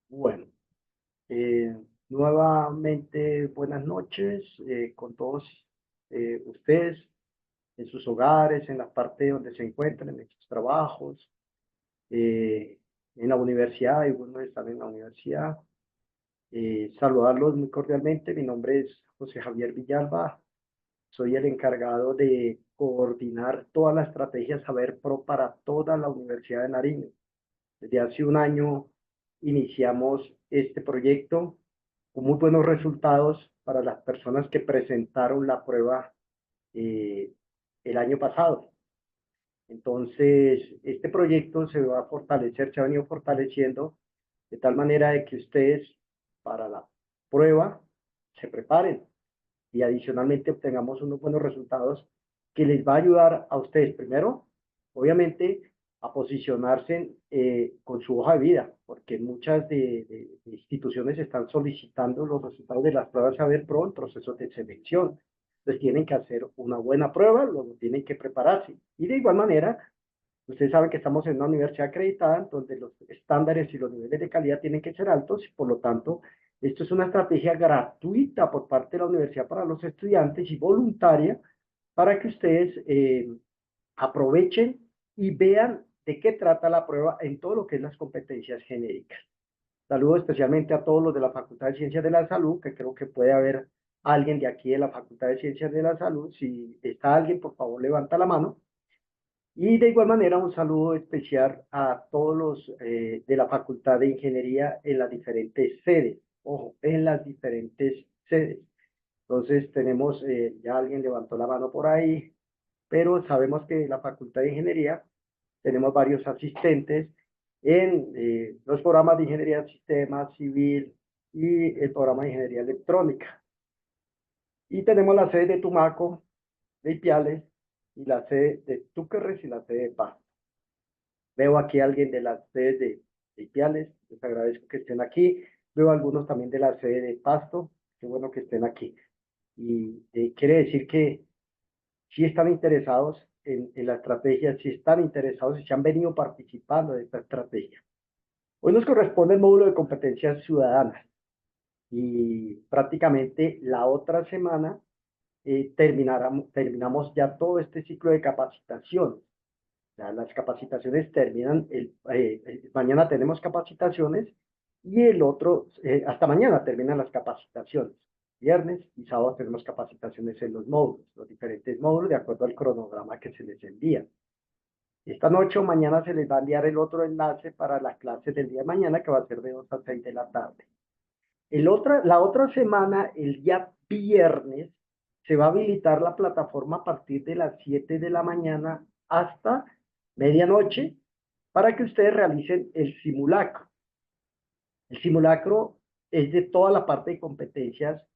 Bueno, eh, nuevamente buenas noches con todos ustedes en sus hogares, en la parte donde se encuentran, en sus trabajos, eh, en la universidad, algunos están en la universidad. Saludarlos muy cordialmente. Mi nombre es José Javier Villalba. Soy el encargado de coordinar toda la estrategia Saber Pro para toda la Universidad de Nariño. Desde hace un año iniciamos este proyecto con muy buenos resultados para las personas que presentaron la prueba eh, el año pasado. Entonces, este proyecto se va a fortalecer, se ha venido fortaleciendo de tal manera de que ustedes para la prueba se preparen y adicionalmente obtengamos unos buenos resultados que les va a ayudar a ustedes, primero, obviamente, a posicionarse con su hoja de vida, porque muchas de instituciones están solicitando los resultados de las pruebas Saber Pro en procesos de selección. Entonces tienen que hacer una buena prueba, luego tienen que prepararse. Y de igual manera, ustedes saben que estamos en una universidad acreditada, donde los estándares y los niveles de calidad tienen que ser altos y por lo tanto, esto es una estrategia gratuita por parte de la universidad para los estudiantes y voluntaria para que ustedes aprovechen y vean de qué trata la prueba en todo lo que es las competencias genéricas. Saludo especialmente a todos los de la Facultad de Ciencias de la Salud, que creo que puede haber alguien de aquí de la Facultad de Ciencias de la Salud. Si está alguien, por favor, levanta la mano. Y de igual manera, un saludo especial a todos los de la Facultad de Ingeniería en las diferentes sedes. Ojo, en las diferentes sedes. Entonces, tenemos, ya alguien levantó la mano por ahí, pero sabemos que en la Facultad de Ingeniería tenemos varios asistentes en los programas de Ingeniería de Sistemas, Civil y el programa de Ingeniería Electrónica. Y tenemos la sede de Tumaco, de Ipiales, y la sede de Túquerres y la sede de Paz. Veo aquí a alguien de las sedes de Ipiales, les agradezco que estén aquí. Veo algunos también de la sede de Pasto, qué bueno que estén aquí. Y quiere decir que sí están interesados en la estrategia, sí están interesados y se han venido participando de esta estrategia. Hoy nos corresponde el módulo de competencias ciudadanas y prácticamente la otra semana terminamos ya todo este ciclo de capacitación. Ya las capacitaciones terminan, mañana tenemos capacitaciones y el otro, hasta mañana terminan las capacitaciones. Viernes y sábado tenemos capacitaciones en los módulos, los diferentes módulos de acuerdo al cronograma que se les envía. Esta noche o mañana se les va a enviar el otro enlace para las clases del día de mañana que va a ser de 2 a 6 de la tarde. La otra semana, el día viernes, se va a habilitar la plataforma a partir de las 7 de la mañana hasta medianoche para que ustedes realicen el simulacro. El simulacro es de toda la parte de competencias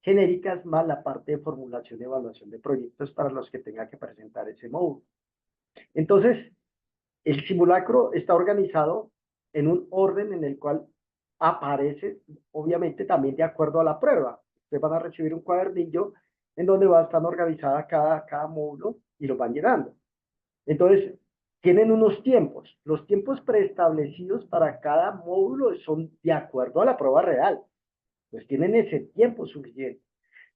genéricas más la parte de formulación y evaluación de proyectos para los que tengan que presentar ese módulo. Entonces, el simulacro está organizado en un orden en el cual aparece, obviamente, también de acuerdo a la prueba. Ustedes van a recibir un cuadernillo en donde va a estar organizada cada módulo y lo van llenando. Entonces, tienen unos tiempos. Los tiempos preestablecidos para cada módulo son de acuerdo a la prueba real. Pues tienen ese tiempo suficiente.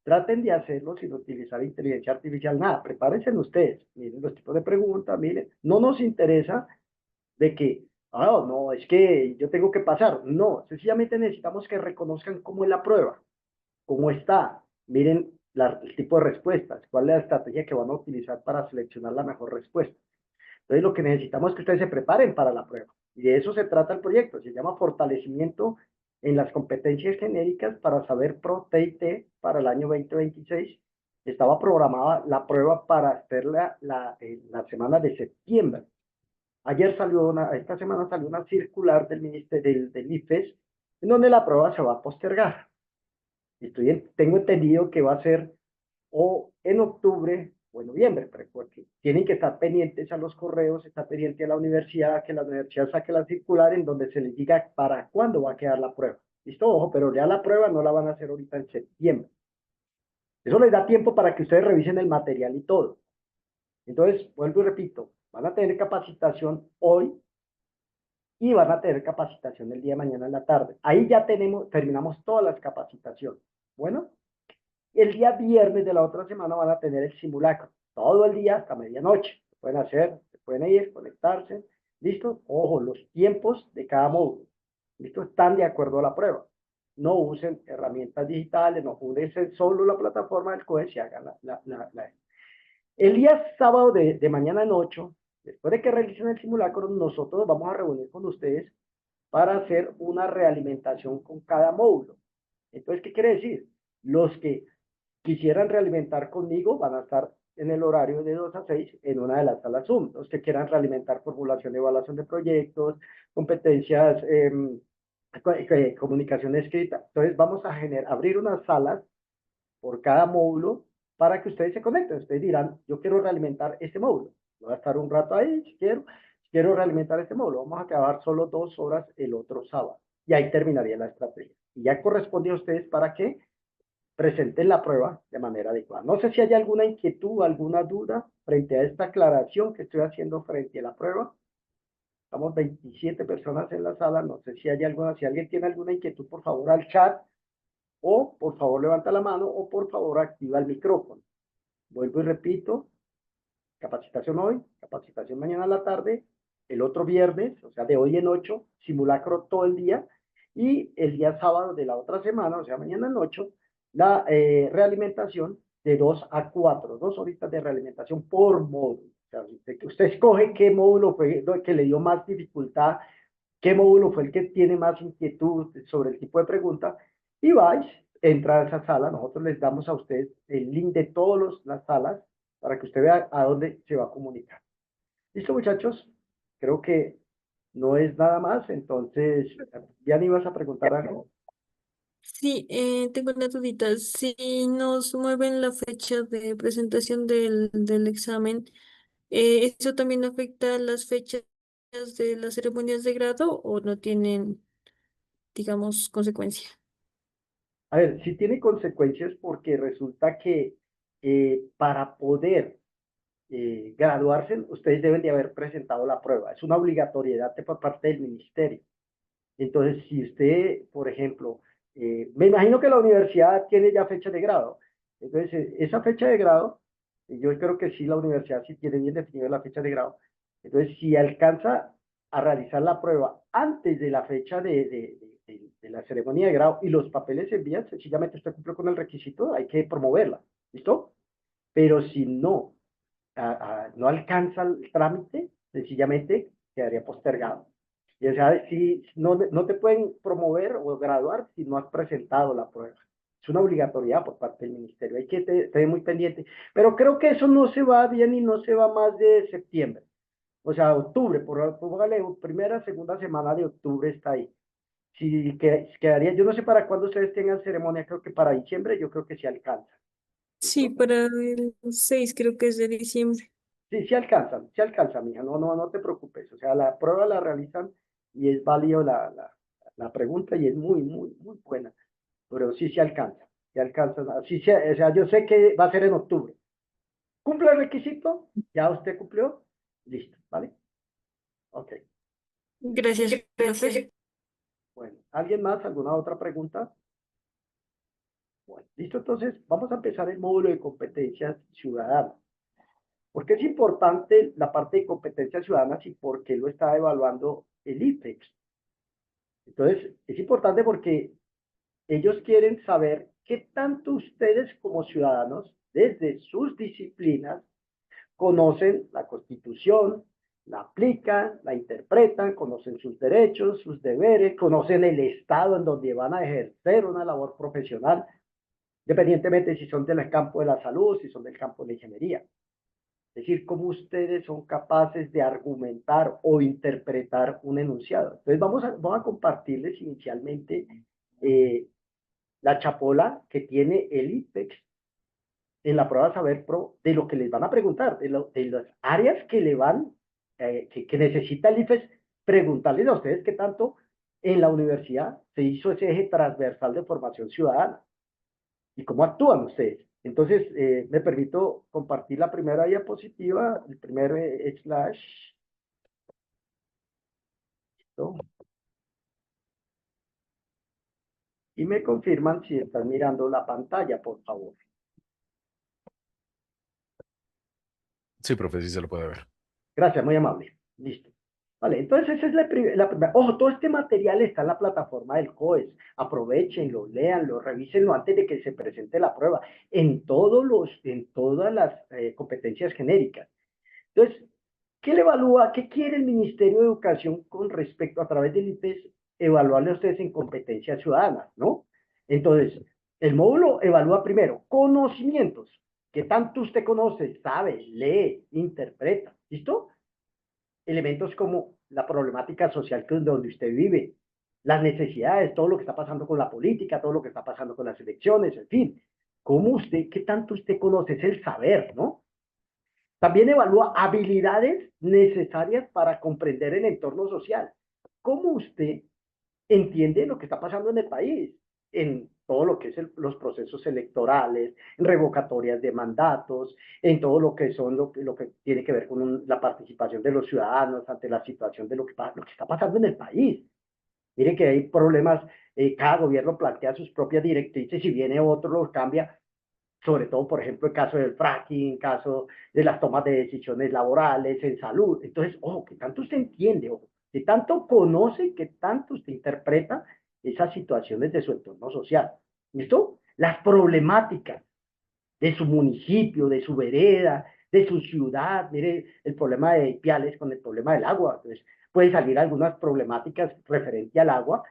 Traten de hacerlo sin utilizar inteligencia artificial, nada. Prepárense ustedes. Miren los tipos de preguntas, miren. No nos interesa de que, no, es que yo tengo que pasar. No, sencillamente necesitamos que reconozcan cómo es la prueba, cómo está. Miren el tipo de respuestas, cuál es la estrategia que van a utilizar para seleccionar la mejor respuesta. Entonces, lo que necesitamos es que ustedes se preparen para la prueba. Y de eso se trata el proyecto. Se llama Fortalecimiento en las competencias genéricas para saber Pro TIT para el año 2026. Estaba programada la prueba para hacerla en la semana de septiembre. Esta semana salió una circular del ministerio del IFES en donde la prueba se va a postergar. Tengo entendido que va a ser o en octubre o en noviembre, porque tienen que estar pendientes a los correos, estar pendientes a la universidad, que la universidad saque la circular en donde se les diga para cuándo va a quedar la prueba. Listo, ojo, pero ya la prueba no la van a hacer ahorita en septiembre. Eso les da tiempo para que ustedes revisen el material y todo. Entonces, vuelvo y repito, van a tener capacitación hoy y van a tener capacitación el día de mañana en la tarde. Ahí ya terminamos todas las capacitaciones. Bueno, el día viernes de la otra semana van a tener el simulacro, todo el día hasta medianoche. Pueden hacer, pueden ir, conectarse, ¿listo? Ojo, los tiempos de cada módulo, ¿listo? Están de acuerdo a la prueba. No usen herramientas digitales, no usen solo la plataforma del COE y hagan El día sábado de mañana en 8, después de que realicen el simulacro, nosotros vamos a reunir con ustedes para hacer una realimentación con cada módulo. Entonces, ¿qué quiere decir? Los que quisieran realimentar conmigo van a estar en el horario de 2 a 6 en una de las salas Zoom. Los que quieran realimentar formulación y evaluación de proyectos, competencias, comunicación escrita. Entonces vamos a abrir unas salas por cada módulo para que ustedes se conecten. Ustedes dirán, yo quiero realimentar este módulo. Voy a estar un rato ahí si quiero realimentar este módulo. Vamos a acabar solo 2 horas el otro sábado. Y ahí terminaría la estrategia. Y ya corresponde a ustedes para que presenten la prueba de manera adecuada. No sé si hay alguna inquietud, alguna duda frente a esta aclaración que estoy haciendo frente a la prueba. Estamos 27 personas en la sala. No sé si hay alguna, si alguien tiene alguna inquietud, por favor, al chat, o por favor levanta la mano, o por favor activa el micrófono. Vuelvo y repito, capacitación hoy, capacitación mañana a la tarde, el otro viernes, o sea, de hoy en 8, simulacro todo el día, y el día sábado de la otra semana, o sea, mañana en 8, la realimentación de 2 a 4, 2 horitas de realimentación por módulo. O sea, usted escoge qué módulo fue el que le dio más dificultad, qué módulo fue el que tiene más inquietud sobre el tipo de pregunta, y vais, entra a esa sala, nosotros les damos a ustedes el link de todas las salas para que usted vea a dónde se va a comunicar. ¿Listo, muchachos? Creo que no es nada más, entonces, ¿ya ni vas a preguntar algo? Sí, tengo una dudita. Si nos mueven la fecha de presentación del examen, ¿eso también afecta las fechas de las ceremonias de grado o no tienen, digamos, consecuencia? A ver, sí tiene consecuencias porque resulta que para poder graduarse, ustedes deben de haber presentado la prueba. Es una obligatoriedad por parte del ministerio. Entonces, si usted, por ejemplo, me imagino que la universidad tiene ya fecha de grado. Entonces, esa fecha de grado, yo creo que sí, la universidad sí tiene bien definida la fecha de grado. Entonces, si alcanza a realizar la prueba antes de la fecha de la ceremonia de grado y los papeles se envían, sencillamente usted cumplió con el requisito, hay que promoverla. ¿Listo? Pero si no, no alcanza el trámite, sencillamente quedaría postergado. Y o sea, si no te pueden promover o graduar si no has presentado la prueba. Es una obligatoriedad por parte del ministerio. Hay que tener muy pendiente. Pero creo que eso no se va bien y no se va más de septiembre. O sea, octubre, póngale primera, segunda semana de octubre está ahí. Si quedaría, yo no sé para cuándo ustedes tengan ceremonia, creo que para diciembre, yo creo que sí alcanza. Sí, ¿Listo? para el 6 creo que es de diciembre. Sí, sí alcanza, mija, no te preocupes. O sea, la prueba la realizan y es válido la pregunta y es muy, muy, muy buena. Pero sí alcanza, sí alcanza. Sí, o sea, yo sé que va a ser en octubre. ¿Cumple el requisito? ¿Ya usted cumplió? Listo, ¿vale? Ok. Gracias, profe. Bueno, ¿alguien más? ¿Alguna otra pregunta? Bueno, listo, entonces vamos a empezar el módulo de competencias ciudadanas. ¿Por qué es importante la parte de competencias ciudadanas y por qué lo está evaluando el IPEX? Entonces, es importante porque ellos quieren saber qué tanto ustedes como ciudadanos, desde sus disciplinas, conocen la Constitución, la aplican, la interpretan, conocen sus derechos, sus deberes, conocen el Estado en donde van a ejercer una labor profesional, independientemente si son del campo de la salud, si son del campo de la ingeniería. Es decir, cómo ustedes son capaces de argumentar o interpretar un enunciado. Entonces, vamos a compartirles inicialmente eh, la chapola que tiene el IPEX en la prueba Saber Pro de lo que les van a preguntar, de las áreas que le van, que necesita el IPEX, preguntarles a ustedes qué tanto en la universidad se hizo ese eje transversal de formación ciudadana y cómo actúan ustedes. Entonces, me permito compartir la primera diapositiva, el primer slash. Listo. Y me confirman si están mirando la pantalla, por favor. Sí, profe, sí se lo puede ver. Gracias, muy amable. Listo. Vale, entonces esa es la primera. Ojo, todo este material está en la plataforma del COES. Aprovechenlo, léanlo, revísenlo antes de que se presente la prueba. En todas las competencias genéricas. Entonces, ¿qué le evalúa? ¿Qué quiere el Ministerio de Educación con respecto a través del IPES? Evaluarle a ustedes en competencias ciudadanas, ¿no? Entonces, el módulo evalúa primero conocimientos. ¿Qué tanto usted conoce, sabe, lee, interpreta? ¿Listo? Elementos como la problemática social donde usted vive, las necesidades, todo lo que está pasando con la política, todo lo que está pasando con las elecciones, en fin. ¿Cómo usted, qué tanto usted conoce? Es el saber, ¿no? También evalúa habilidades necesarias para comprender el entorno social. ¿Cómo usted entiende lo que está pasando en el país? En todo lo que es los procesos electorales, en revocatorias de mandatos, en todo lo que son lo que tiene que ver con la participación de los ciudadanos ante la situación de lo que está pasando en el país. Mire que hay problemas, cada gobierno plantea sus propias directrices y viene otro, lo cambia, sobre todo, por ejemplo, el caso del fracking, el caso de las tomas de decisiones laborales, en salud. Entonces, ojo, que tanto usted entiende, ojo, que tanto conoce, que tanto usted interpreta esas situaciones de su entorno social. ¿Listo? Las problemáticas de su municipio, de su vereda, de su ciudad. Mire el problema de Ipiales con el problema del agua. Entonces, puede salir algunas problemáticas referente al agua.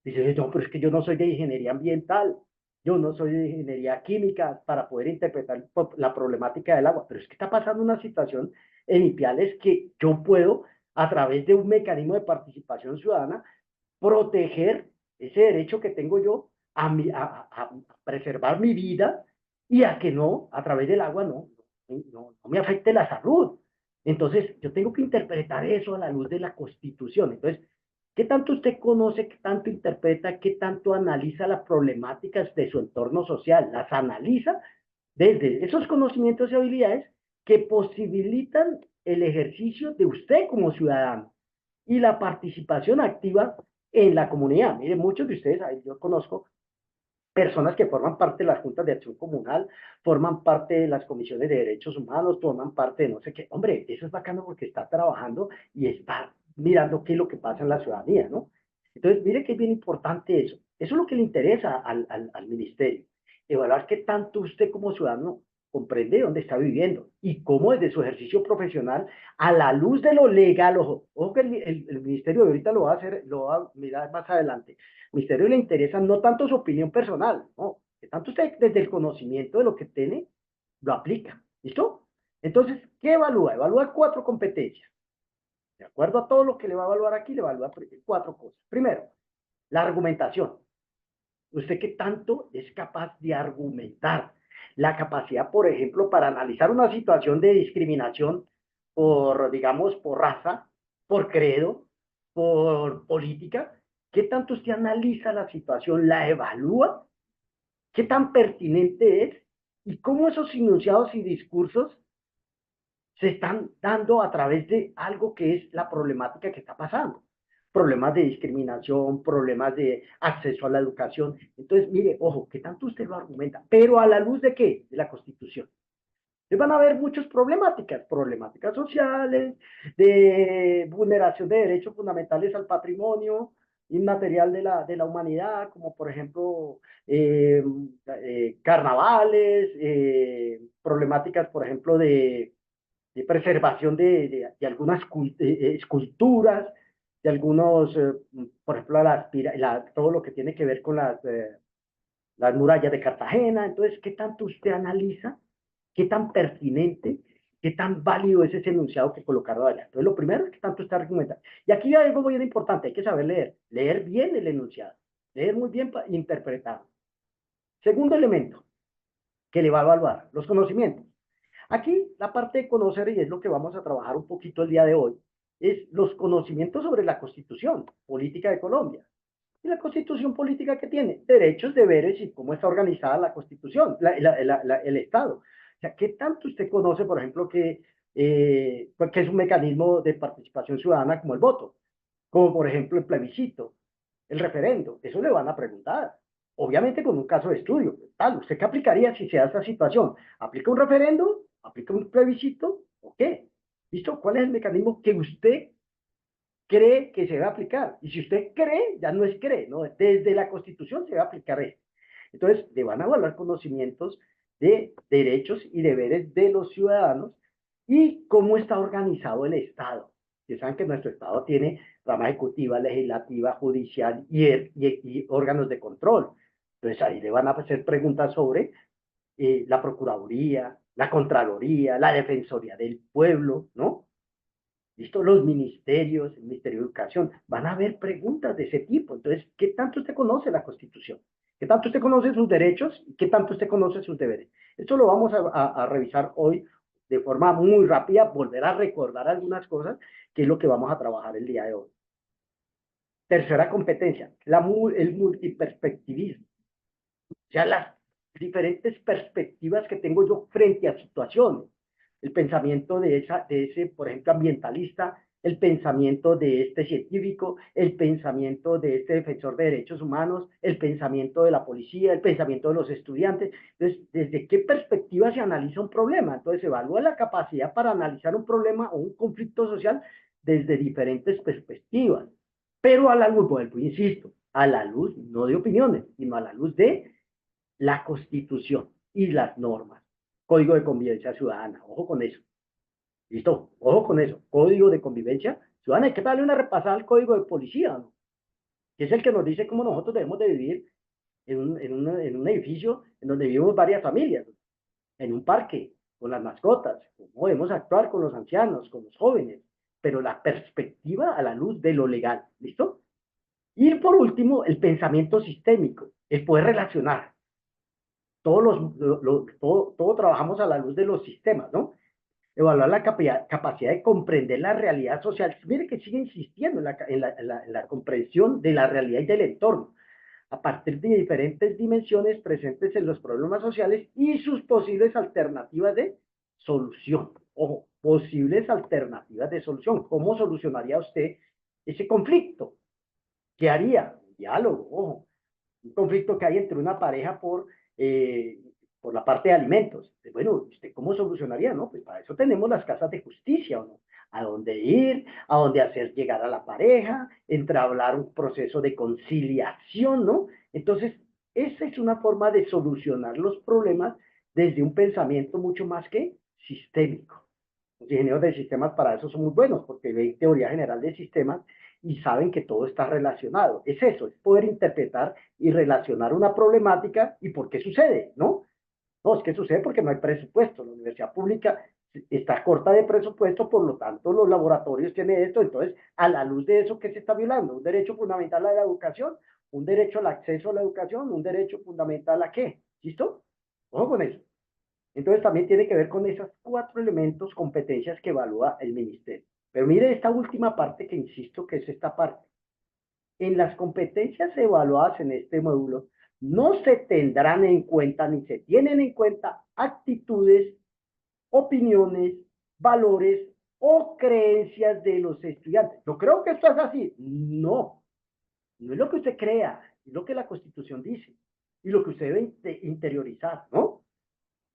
Dice, no, pero es que yo no soy de ingeniería ambiental, yo no soy de ingeniería química para poder interpretar la problemática del agua. Pero es que está pasando una situación en Ipiales que yo puedo, a través de un mecanismo de participación ciudadana, proteger ese derecho que tengo yo a preservar mi vida y a que no, a través del agua, no me afecte la salud. Entonces, yo tengo que interpretar eso a la luz de la Constitución. Entonces, ¿qué tanto usted conoce, qué tanto interpreta, qué tanto analiza las problemáticas de su entorno social? Las analiza desde esos conocimientos y habilidades que posibilitan el ejercicio de usted como ciudadano y la participación activa en la comunidad. Miren, muchos de ustedes, yo conozco personas que forman parte de las juntas de acción comunal, forman parte de las comisiones de derechos humanos, forman parte de no sé qué. Hombre, eso es bacano porque está trabajando y está mirando qué es lo que pasa en la ciudadanía, ¿no? Entonces, mire que es bien importante eso. Eso es lo que le interesa al ministerio. Evaluar qué tanto usted como ciudadano comprende dónde está viviendo y cómo desde su ejercicio profesional, a la luz de lo legal, ojo que el ministerio de ahorita lo va a hacer, lo va a mirar más adelante. Ministerio le interesa no tanto su opinión personal, no, que tanto usted desde el conocimiento de lo que tiene, lo aplica. ¿Listo? Entonces, ¿qué evalúa? Evalúa 4 competencias. De acuerdo a todo lo que le va a evaluar aquí, le evalúa 4 cosas. Primero, la argumentación. ¿Usted qué tanto es capaz de argumentar? La capacidad, por ejemplo, para analizar una situación de discriminación por, digamos, por raza, por credo, por política. ¿Qué tanto usted analiza la situación, la evalúa? ¿Qué tan pertinente es? ¿Y cómo esos enunciados y discursos se están dando a través de algo que es la problemática que está pasando? Problemas de discriminación, problemas de acceso a la educación. Entonces, mire, ojo, que tanto usted lo argumenta, pero a la luz de qué? De la Constitución. Entonces van a haber muchas problemáticas sociales, de vulneración de derechos fundamentales al patrimonio inmaterial de la humanidad, como por ejemplo carnavales, problemáticas, por ejemplo, de preservación de algunas esculturas, de algunos, por ejemplo, todo lo que tiene que ver con las murallas de Cartagena. Entonces, ¿qué tanto usted analiza? ¿Qué tan pertinente, qué tan válido es ese enunciado que colocaron adelante? Entonces, lo primero es que tanto está argumentando. Y aquí hay algo muy importante, hay que saber leer bien el enunciado, leer muy bien para interpretar. Segundo elemento que le va a evaluar, los conocimientos. Aquí la parte de conocer, y es lo que vamos a trabajar un poquito el día de hoy, es los conocimientos sobre la Constitución Política de Colombia. Y la Constitución política que tiene, derechos, deberes y cómo está organizada la Constitución, el Estado. O sea, ¿qué tanto usted conoce, por ejemplo, que es un mecanismo de participación ciudadana como el voto? como por ejemplo el plebiscito, el referendo, eso le van a preguntar. Obviamente con un caso de estudio, tal, ¿usted qué aplicaría si se da esta situación? ¿Aplica un referendo? ¿Aplica un plebiscito? ¿O qué? ¿Listo? ¿Cuál es el mecanismo que usted cree que se va a aplicar? Y si usted cree, ya no es cree, ¿no? Desde la Constitución se va a aplicar esto. Entonces, le van a evaluar conocimientos de derechos y deberes de los ciudadanos y cómo está organizado el Estado. Ustedes saben que nuestro Estado tiene rama ejecutiva, legislativa, judicial y órganos de control. Entonces, ahí le van a hacer preguntas sobre la Procuraduría, la Contraloría, la Defensoría del Pueblo, ¿no? ¿Listo? Los ministerios, el Ministerio de Educación, van a haber preguntas de ese tipo. Entonces, ¿qué tanto usted conoce la Constitución? ¿Qué tanto usted conoce sus derechos? ¿Y qué tanto usted conoce sus deberes? Esto lo vamos a revisar hoy de forma muy rápida, volver a recordar algunas cosas, que es lo que vamos a trabajar el día de hoy. Tercera competencia, el multiperspectivismo. O sea, las diferentes perspectivas que tengo yo frente a situaciones. El pensamiento de ese, por ejemplo, ambientalista, el pensamiento de este científico, el pensamiento de este defensor de derechos humanos, el pensamiento de la policía, el pensamiento de los estudiantes. Entonces, ¿desde qué perspectiva se analiza un problema? Entonces, se evalúa la capacidad para analizar un problema o un conflicto social desde diferentes perspectivas. Pero a la luz, vuelvo, insisto, a la luz no de opiniones, sino a la luz de la Constitución y las normas. Código de convivencia ciudadana, ojo con eso. ¿Listo? Ojo con eso. Código de convivencia ciudadana. Hay que darle una repasada al código de policía, ¿no? Que es el que nos dice cómo nosotros debemos de vivir en un edificio en donde vivimos varias familias, ¿no? En un parque, con las mascotas, cómo debemos actuar con los ancianos, con los jóvenes, pero la perspectiva a la luz de lo legal. ¿Listo? Y por último, el pensamiento sistémico, el poder relacionar. Todo trabajamos a la luz de los sistemas, ¿no? Evaluar la capacidad de comprender la realidad social. Mire que sigue insistiendo en la comprensión de la realidad y del entorno, a partir de diferentes dimensiones presentes en los problemas sociales y sus posibles alternativas de solución. Ojo, posibles alternativas de solución. ¿Cómo solucionaría usted ese conflicto? ¿Qué haría? Un diálogo, ojo. Un conflicto que hay entre una pareja por la parte de alimentos. Bueno, ¿usted cómo solucionaría? No, pues para eso tenemos las casas de justicia, ¿o no? A dónde ir, a dónde hacer llegar a la pareja, entablar un proceso de conciliación, ¿no? Entonces, esa es una forma de solucionar los problemas desde un pensamiento mucho más que sistémico. Los ingenieros de sistemas para eso son muy buenos, porque ven teoría general de sistemas y saben que todo está relacionado. Es eso, es poder interpretar y relacionar una problemática y por qué sucede, ¿no? No, es que sucede porque no hay presupuesto. La universidad pública está corta de presupuesto, por lo tanto los laboratorios tienen esto. Entonces, a la luz de eso, ¿qué se está violando? Un derecho fundamental a la educación, un derecho al acceso a la educación, un derecho fundamental a qué. ¿Listo? Ojo con eso. Entonces también tiene que ver con esos 4 elementos, competencias que evalúa el ministerio. Pero mire esta última parte que insisto que es esta parte. En las competencias evaluadas en este módulo no se tendrán en cuenta ni se tienen en cuenta actitudes, opiniones, valores o creencias de los estudiantes. Yo creo que esto es así. No, no es lo que usted crea, es lo que la Constitución dice y lo que usted debe interiorizar, ¿no?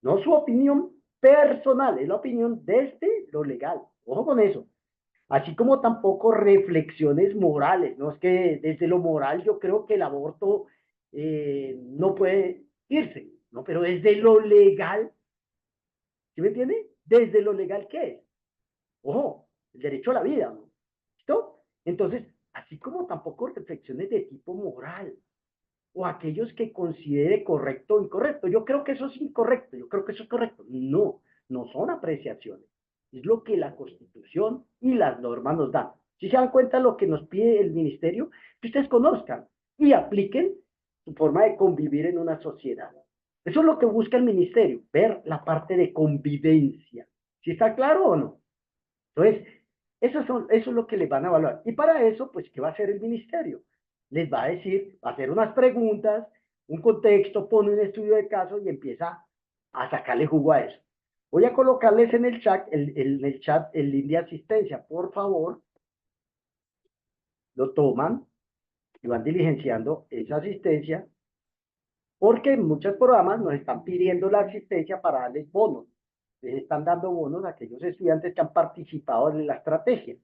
No su opinión personal, es la opinión desde lo legal. Ojo con eso. Así como tampoco reflexiones morales, ¿no? Es que desde lo moral yo creo que el aborto no puede irse, ¿no? Pero desde lo legal, ¿sí me entiende? Desde lo legal, ¿qué es? Ojo, el derecho a la vida, ¿no? ¿Listo? Entonces, así como tampoco reflexiones de tipo moral, o aquellos que considere correcto o incorrecto. Yo creo que eso es incorrecto, yo creo que eso es correcto. No, no son apreciaciones. Es lo que la Constitución y las normas nos dan. Si se dan cuenta lo que nos pide el ministerio, que ustedes conozcan y apliquen su forma de convivir en una sociedad. Eso es lo que busca el ministerio, ver la parte de convivencia. ¿Sí está claro o no? Entonces, eso es lo que les van a evaluar. Y para eso, pues, ¿qué va a hacer el ministerio? Les va a decir, va a hacer unas preguntas, un contexto, pone un estudio de caso y empieza a sacarle jugo a eso. Voy a colocarles en el chat, el link de asistencia, por favor. lo toman y van diligenciando esa asistencia, porque muchos programas nos están pidiendo la asistencia para darles bonos. Les están dando bonos a aquellos estudiantes que han participado en la estrategia.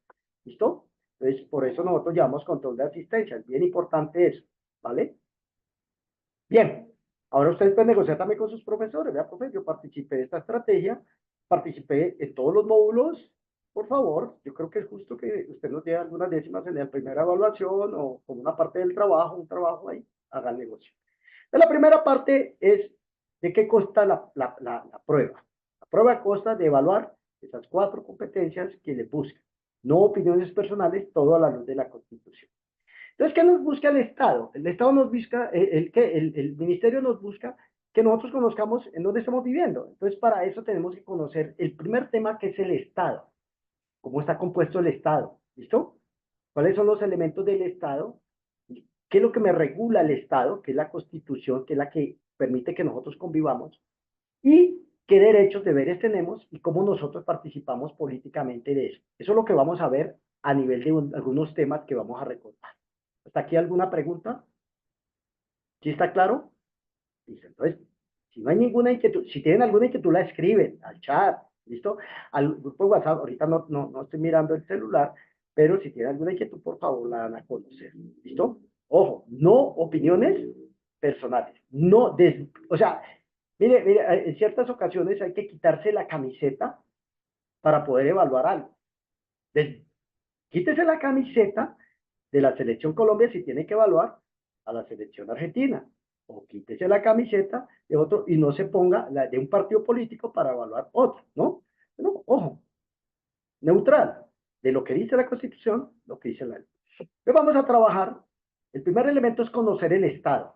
¿Listo? Entonces, por eso nosotros llevamos control de asistencia. Es bien importante eso, ¿vale? Bien, ahora ustedes pueden negociar también con sus profesores. Vea, profe, yo participé de esta estrategia, participé en todos los módulos. Por favor, yo creo que es justo que usted nos dé algunas décimas en la primera evaluación o como una parte del trabajo, un trabajo ahí, haga el negocio. La primera parte es de qué consta la prueba. La prueba consta de evaluar esas 4 competencias que le buscan, no opiniones personales, todo a la luz de la Constitución. Entonces, ¿qué nos busca el Estado? El Estado nos busca, el Ministerio nos busca que nosotros conozcamos en dónde estamos viviendo. Entonces, para eso tenemos que conocer el primer tema, que es el Estado. ¿Cómo está compuesto el Estado? ¿Listo? ¿Cuáles son los elementos del Estado? ¿Qué es lo que me regula el Estado? Que es la Constitución, que es la que permite que nosotros convivamos. Y qué derechos, deberes tenemos y cómo nosotros participamos políticamente de eso. Eso es lo que vamos a ver a nivel de algunos temas que vamos a recordar. ¿Hasta aquí alguna pregunta? ¿Sí está claro? Listo. Entonces, si no hay ninguna inquietud, si tienen alguna inquietud, la escriben al chat, ¿listo? Al grupo de WhatsApp, ahorita no estoy mirando el celular, pero si tienen alguna inquietud, por favor, la dan a conocer, ¿listo? Ojo, no opiniones personales, no, o sea, mire, en ciertas ocasiones hay que quitarse la camiseta para poder evaluar algo. Quítese la camiseta de la selección Colombia si tiene que evaluar a la selección Argentina, o quítese la camiseta de otro y no se ponga la de un partido político para evaluar otro, ¿no? No, ojo, neutral, de lo que dice la Constitución, lo que dice la ley. Entonces vamos a trabajar, el primer elemento es conocer el Estado.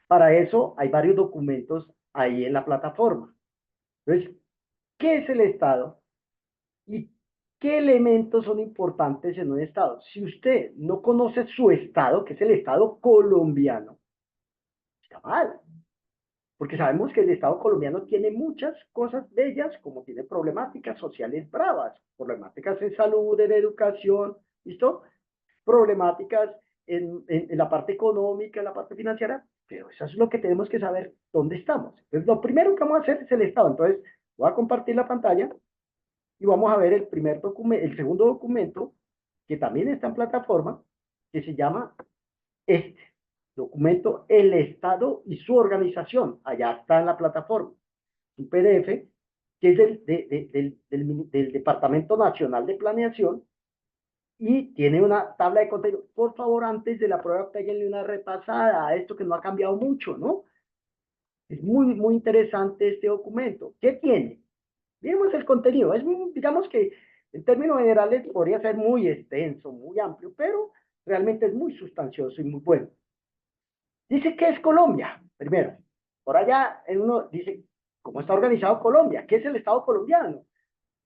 Para eso hay varios documentos ahí en la plataforma. Entonces, ¿qué es el Estado? ¿Y qué elementos son importantes en un Estado? Si usted no conoce su Estado, que es el Estado colombiano, está mal. Porque sabemos que el Estado colombiano tiene muchas cosas bellas, como tiene problemáticas sociales bravas, problemáticas en salud, en educación, ¿listo? Problemáticas en la parte económica, en la parte financiera, pero eso es lo que tenemos que saber, dónde estamos. Entonces, lo primero que vamos a hacer es el Estado. Entonces, voy a compartir la pantalla y vamos a ver el primer documento, el segundo documento, que también está en plataforma, que se llama este documento, el Estado y su organización. Allá está en la plataforma. Un PDF que es del Departamento Nacional de Planeación y tiene una tabla de contenido. Por favor, antes de la prueba, péguenle una repasada a esto que no ha cambiado mucho, ¿no? Es muy interesante este documento. ¿Qué tiene? Vemos el contenido. Digamos que en términos generales podría ser muy extenso, muy amplio, pero realmente es muy sustancioso y muy bueno. Dice, ¿qué es Colombia? Primero, por allá en uno dice, ¿cómo está organizado Colombia? ¿Qué es el Estado colombiano?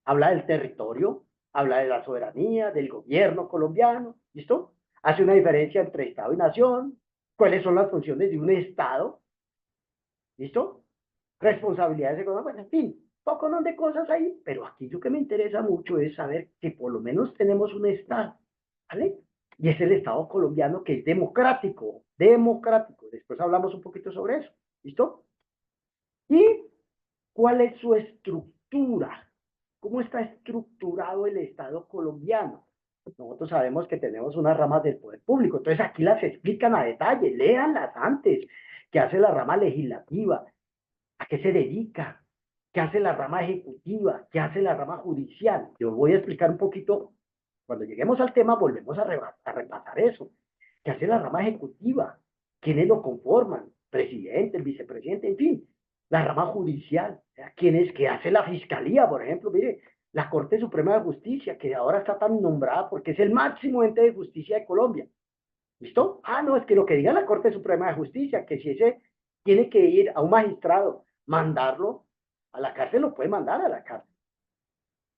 Habla del territorio, habla de la soberanía, del gobierno colombiano, ¿listo? Hace una diferencia entre Estado y nación, cuáles son las funciones de un Estado, ¿listo? Responsabilidades económicas, en fin, poco no de cosas ahí, pero aquí lo que me interesa mucho es saber que por lo menos tenemos un Estado, ¿vale? Y es el Estado colombiano, que es democrático, democrático. Después hablamos un poquito sobre eso, ¿listo? ¿Y cuál es su estructura? ¿Cómo está estructurado el Estado colombiano? Nosotros sabemos que tenemos unas ramas del poder público, entonces aquí las explican a detalle, léanlas antes. ¿Qué hace la rama legislativa? ¿A qué se dedica? ¿Qué hace la rama ejecutiva? ¿Qué hace la rama judicial? Yo voy a explicar un poquito, cuando lleguemos al tema volvemos a repasar eso. ¿Qué hace la rama ejecutiva? ¿Quiénes lo conforman? Presidente, el vicepresidente, en fin. La rama judicial, ¿quiénes? ¿Qué hace la fiscalía, por ejemplo? Mire, la Corte Suprema de Justicia, que ahora está tan nombrada porque es el máximo ente de justicia de Colombia. ¿Listo? Ah, no, es que lo que diga la Corte Suprema de Justicia, que si ese tiene que ir a un magistrado, mandarlo a la cárcel, lo puede mandar a la cárcel.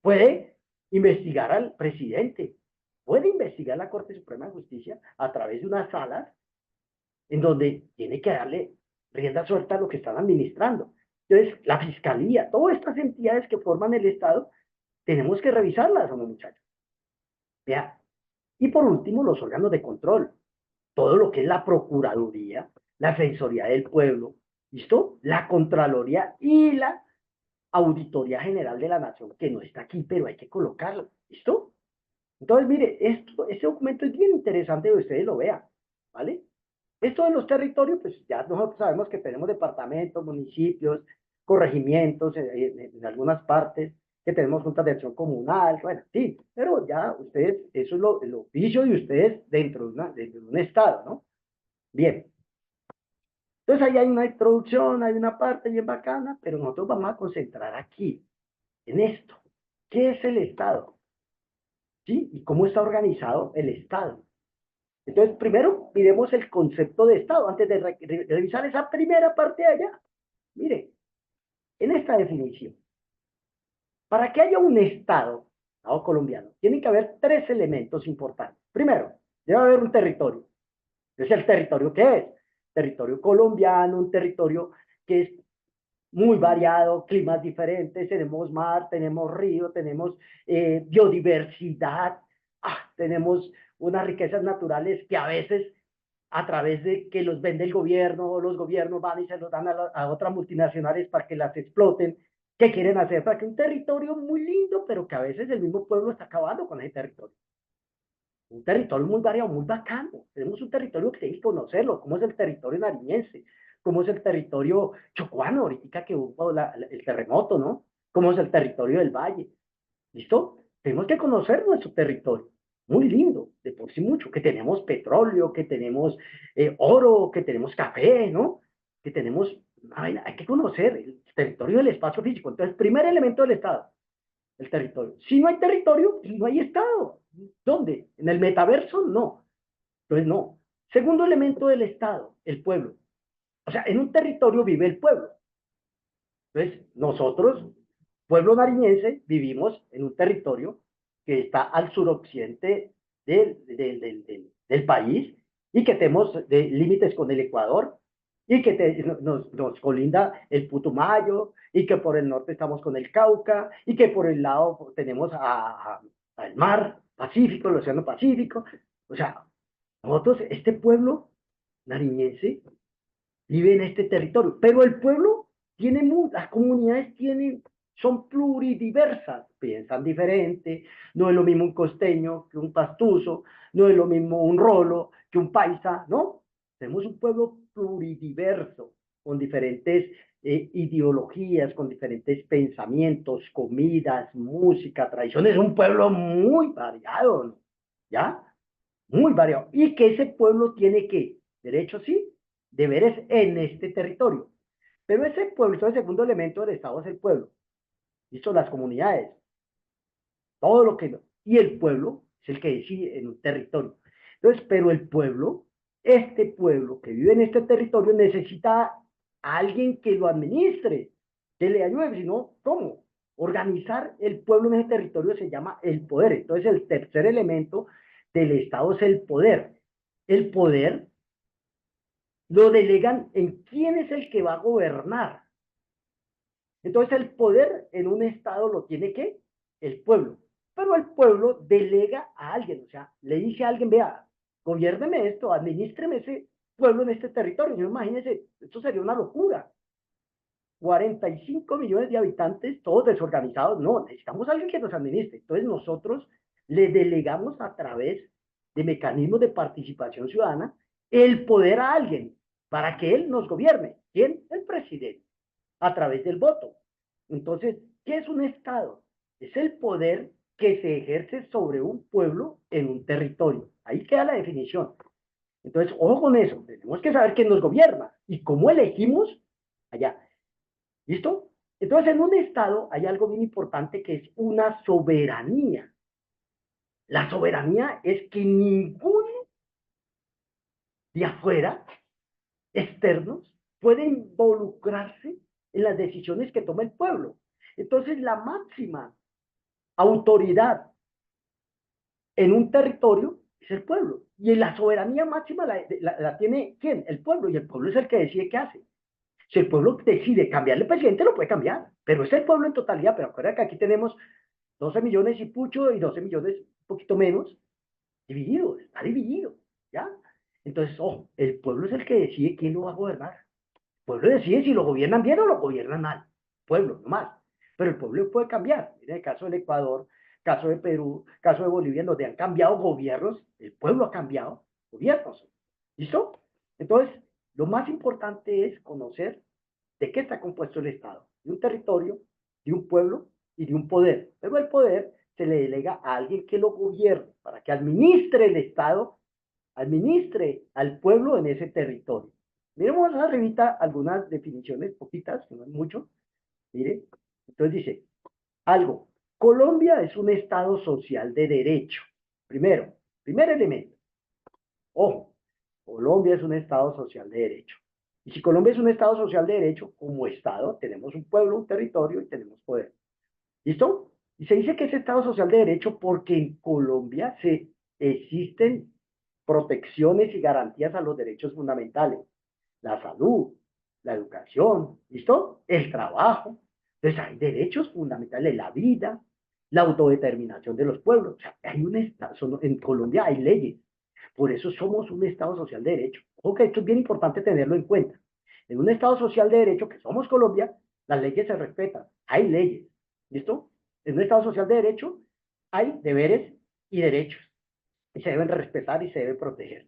Puede investigar al presidente, puede investigar la Corte Suprema de Justicia a través de unas salas en donde tiene que darle rienda suelta a lo que están administrando. Entonces, la fiscalía, todas estas entidades que forman el Estado, tenemos que revisarlas, hombre, muchachos. Vea, Y por último, los órganos de control, todo lo que es la Procuraduría, la Defensoría del Pueblo, ¿listo? La Contraloría y la Auditoría General de la Nación, que no está aquí, pero hay que colocarlo, ¿listo? Entonces, mire, este documento es bien interesante que ustedes lo vean, ¿vale? Esto de los territorios, pues ya nosotros sabemos que tenemos departamentos, municipios, corregimientos en algunas partes, que tenemos juntas de acción comunal, bueno, sí, pero ya ustedes, eso es el oficio de ustedes dentro de un estado, ¿no? Bien. Entonces ahí hay una introducción, hay una parte bien bacana, pero nosotros vamos a concentrar aquí, en esto. ¿Qué es el Estado? ¿Sí? ¿Y cómo está organizado el Estado? Entonces, primero miremos el concepto de Estado, antes de revisar esa primera parte de allá. Mire, en esta definición, para que haya un Estado colombiano, tiene que haber tres elementos importantes. Primero, debe haber un territorio. Entonces, ¿el territorio qué es? Territorio colombiano, un territorio que es muy variado, climas diferentes, tenemos mar, tenemos río, tenemos biodiversidad, tenemos unas riquezas naturales que a veces a través de que los vende el gobierno, o los gobiernos van y se los dan a otras multinacionales para que las exploten. ¿Qué quieren hacer? Para que un territorio muy lindo, pero que a veces el mismo pueblo está acabando con ese territorio. Un territorio muy variado, muy bacano. Tenemos un territorio que hay que conocerlo, como es el territorio nariñense, como es el territorio chocuano, ahorita que hubo el terremoto, ¿no? Como es el territorio del valle. ¿Listo? Tenemos que conocer nuestro territorio. Muy lindo, de por sí mucho, que tenemos petróleo, que tenemos oro, que tenemos café, ¿no? Que tenemos, hay que conocer el territorio del espacio físico. Entonces, primer elemento del Estado, el territorio. Si no hay territorio, no hay Estado. ¿Dónde? ¿En el metaverso? No. Entonces, no. Segundo elemento del Estado, el pueblo. O sea, en un territorio vive el pueblo. Entonces, nosotros, pueblo nariñense, vivimos en un territorio que está al suroccidente del país y que tenemos límites con el Ecuador y que nos colinda el Putumayo y que por el norte estamos con el Cauca y que por el lado tenemos al mar Pacífico, el Océano Pacífico. O sea, nosotros, este pueblo nariñense, vive en este territorio, pero el pueblo tiene, las comunidades son pluridiversas, piensan diferente, no es lo mismo un costeño que un pastuso, no es lo mismo un rolo que un paisa, ¿no? Tenemos un pueblo pluridiverso, con diferentes ideologías, con diferentes pensamientos, comidas, música, tradiciones, es un pueblo muy variado, ¿no? ¿Ya? Muy variado. Y que ese pueblo tiene que, derechos sí, deberes en este territorio. Pero ese pueblo, el segundo elemento del Estado es el pueblo. ¿Listo? Las comunidades, todo lo que no. Y el pueblo es el que decide en un territorio. Entonces, pero el pueblo, este pueblo que vive en este territorio necesita a alguien que lo administre, que le ayude, si no, ¿cómo? Organizar el pueblo en ese territorio se llama el poder. Entonces, el tercer elemento del Estado es el poder. El poder lo delegan en quién es el que va a gobernar. Entonces el poder en un Estado lo tiene que el pueblo, pero el pueblo delega a alguien, o sea, le dice a alguien, vea, gobiérneme esto, administreme ese pueblo en este territorio. Yo imagínense, esto sería una locura. 45 millones de habitantes, todos desorganizados, no, necesitamos a alguien que nos administre. Entonces nosotros le delegamos a través de mecanismos de participación ciudadana el poder a alguien para que él nos gobierne. ¿Quién? El presidente, a través del voto. Entonces, ¿qué es un Estado? Es el poder que se ejerce sobre un pueblo en un territorio. Ahí queda la definición. Entonces, ojo con eso, tenemos que saber quién nos gobierna y cómo elegimos allá. ¿Listo? Entonces, en un Estado hay algo bien importante que es una soberanía. La soberanía es que ninguno de afuera, externos, puede involucrarse en las decisiones que toma el pueblo. Entonces, la máxima autoridad en un territorio es el pueblo. Y la soberanía máxima la tiene ¿quién? El pueblo. Y el pueblo es el que decide qué hace. Si el pueblo decide cambiarle presidente, lo puede cambiar. Pero es el pueblo en totalidad. Pero acuérdate que aquí tenemos 12 millones y pucho y 12 millones, un poquito menos, dividido, está dividido, ¿ya? Entonces, ojo, el pueblo es el que decide quién lo va a gobernar. El pueblo decide si lo gobiernan bien o lo gobiernan mal. Pueblo, no más. Pero el pueblo puede cambiar. En el caso del Ecuador, caso de Perú, caso de Bolivia, donde han cambiado gobiernos, el pueblo ha cambiado gobiernos. ¿Listo? Entonces, lo más importante es conocer de qué está compuesto el Estado. De un territorio, de un pueblo y de un poder. Pero el poder se le delega a alguien que lo gobierne, para que administre el Estado, administre al pueblo en ese territorio. Miremos arribita algunas definiciones, poquitas, que no es mucho. Mire, entonces dice, algo, Colombia es un Estado social de derecho. Primero, primer elemento. Ojo, Colombia es un Estado social de derecho. Y si Colombia es un Estado social de derecho, como Estado, tenemos un pueblo, un territorio y tenemos poder. ¿Listo? Y se dice que es Estado social de derecho porque en Colombia existen protecciones y garantías a los derechos fundamentales. La salud, la educación, ¿listo? El trabajo. Entonces hay derechos fundamentales, la vida, la autodeterminación de los pueblos. O sea, hay un Estado, en Colombia hay leyes. Por eso somos un Estado social de derecho. Ojo que esto es bien importante tenerlo en cuenta. En un Estado social de derecho, que somos Colombia, las leyes se respetan. Hay leyes. ¿Listo? En un Estado social de derecho hay deberes y derechos. Y se deben respetar y se deben proteger.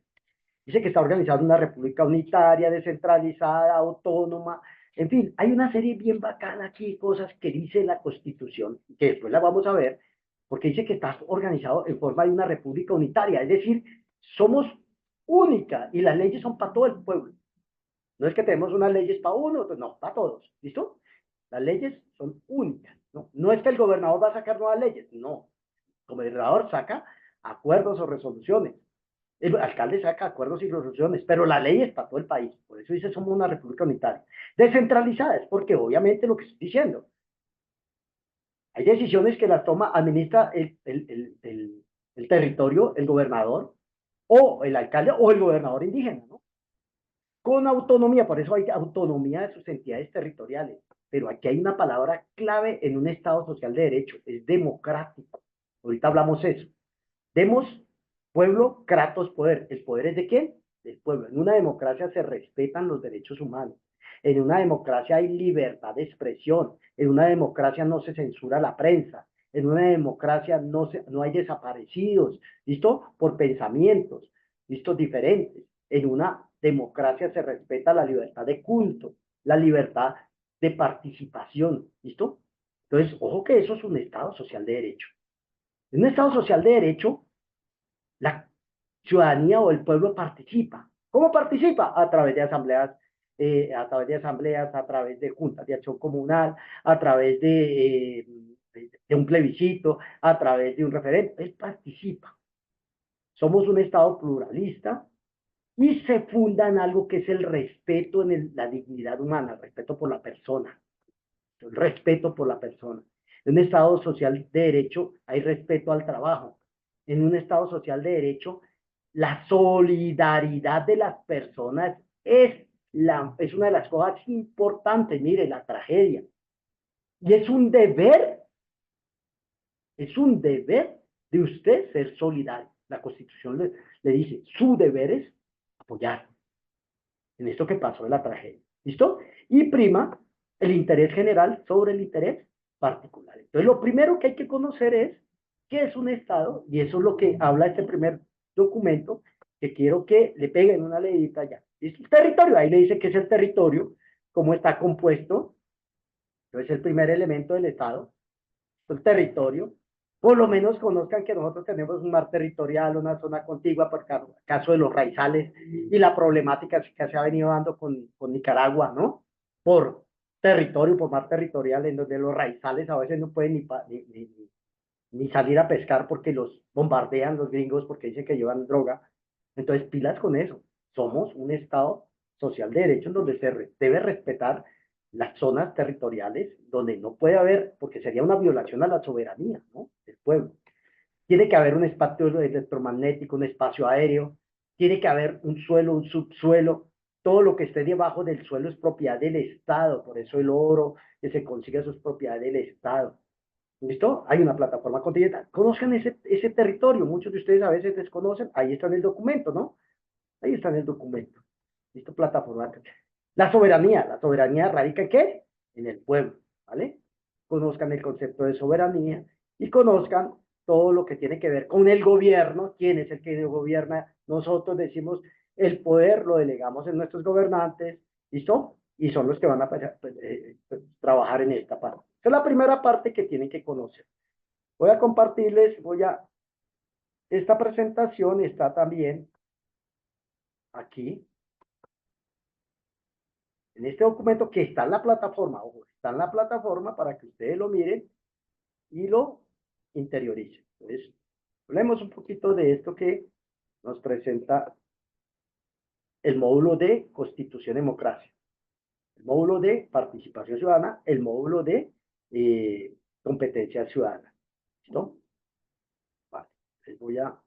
Dice que está organizada una república unitaria, descentralizada, autónoma. En fin, hay una serie bien bacana aquí, cosas que dice la Constitución, que después la vamos a ver, porque dice que está organizado en forma de una república unitaria, es decir, somos única y las leyes son para todo el pueblo. No es que tenemos unas leyes para uno, no, para todos, ¿listo? Las leyes son únicas, ¿no? No es que el gobernador va a sacar nuevas leyes, no. El gobernador saca acuerdos o resoluciones. El alcalde saca acuerdos y resoluciones, pero la ley es para todo el país. Por eso dice somos una república unitaria. Descentralizada es porque obviamente lo que estoy diciendo, hay decisiones que las toma, administra el territorio, el gobernador, o el alcalde, o el gobernador indígena, ¿no? Con autonomía, por eso hay autonomía de sus entidades territoriales. Pero aquí hay una palabra clave en un Estado social de derecho, es democrático. Ahorita hablamos eso. Demos pueblo, kratos, poder. ¿El poder es de quién? Del pueblo. En una democracia se respetan los derechos humanos. En una democracia hay libertad de expresión. En una democracia no se censura la prensa. En una democracia no hay desaparecidos, ¿listo? Por pensamientos, ¿listo? Diferentes. En una democracia se respeta la libertad de culto, la libertad de participación, ¿listo? Entonces, ojo que eso es un Estado social de derecho. En un Estado social de derecho, la ciudadanía o el pueblo participa. ¿Cómo participa? A través de asambleas, a través de juntas de acción comunal, a través de un plebiscito, a través de un referéndum. Él participa. Somos un Estado pluralista y se funda en algo que es el respeto en la dignidad humana, el respeto por la persona, el respeto por la persona. En un Estado social de derecho hay respeto al trabajo. En un Estado social de derecho, la solidaridad de las personas es una de las cosas importantes. Mire, la tragedia. Y es un deber de usted ser solidario. La Constitución le dice, su deber es apoyar en esto que pasó de la tragedia. ¿Listo? Y prima el interés general sobre el interés particular. Entonces, lo primero que hay que conocer es qué es un Estado, y eso es lo que habla este primer documento, que quiero que le peguen una leidita ya. ¿Listo? El territorio, ahí le dice qué es el territorio, cómo está compuesto, entonces el primer elemento del Estado, el territorio, por lo menos conozcan que nosotros tenemos un mar territorial, una zona contigua, por caso de los raizales y la problemática que se ha venido dando con Nicaragua, ¿no? Por territorio, por mar territorial, en donde los raizales a veces no pueden ni salir a pescar porque los bombardean los gringos porque dicen que llevan droga. Entonces, pilas con eso. Somos un Estado social de derecho en donde se debe respetar las zonas territoriales, donde no puede haber, porque sería una violación a la soberanía, ¿no? Del pueblo. Tiene que haber un espacio electromagnético, un espacio aéreo, tiene que haber un suelo, un subsuelo. Todo lo que esté debajo del suelo es propiedad del Estado, por eso el oro que se consigue eso es propiedad del Estado. ¿Listo? Hay una plataforma continental. Conozcan ese territorio. Muchos de ustedes a veces desconocen. Ahí está en el documento, ¿no? Ahí está en el documento. ¿Listo? Plataforma. La soberanía radica ¿en qué? En el pueblo, ¿vale? Conozcan el concepto de soberanía y conozcan todo lo que tiene que ver con el gobierno. ¿Quién es el que gobierna? Nosotros decimos el poder lo delegamos en nuestros gobernantes, ¿listo? Y son los que van a trabajar en esta parte. Esa es la primera parte que tienen que conocer. Voy a compartirles, esta presentación está también aquí, en este documento que está en la plataforma, ojo, está en la plataforma para que ustedes lo miren y lo interioricen. Entonces, hablemos un poquito de esto que nos presenta el módulo de Constitución y Democracia, el módulo de Participación Ciudadana, el módulo de Competencia Ciudadana. ¿Listo? Vale, les voy a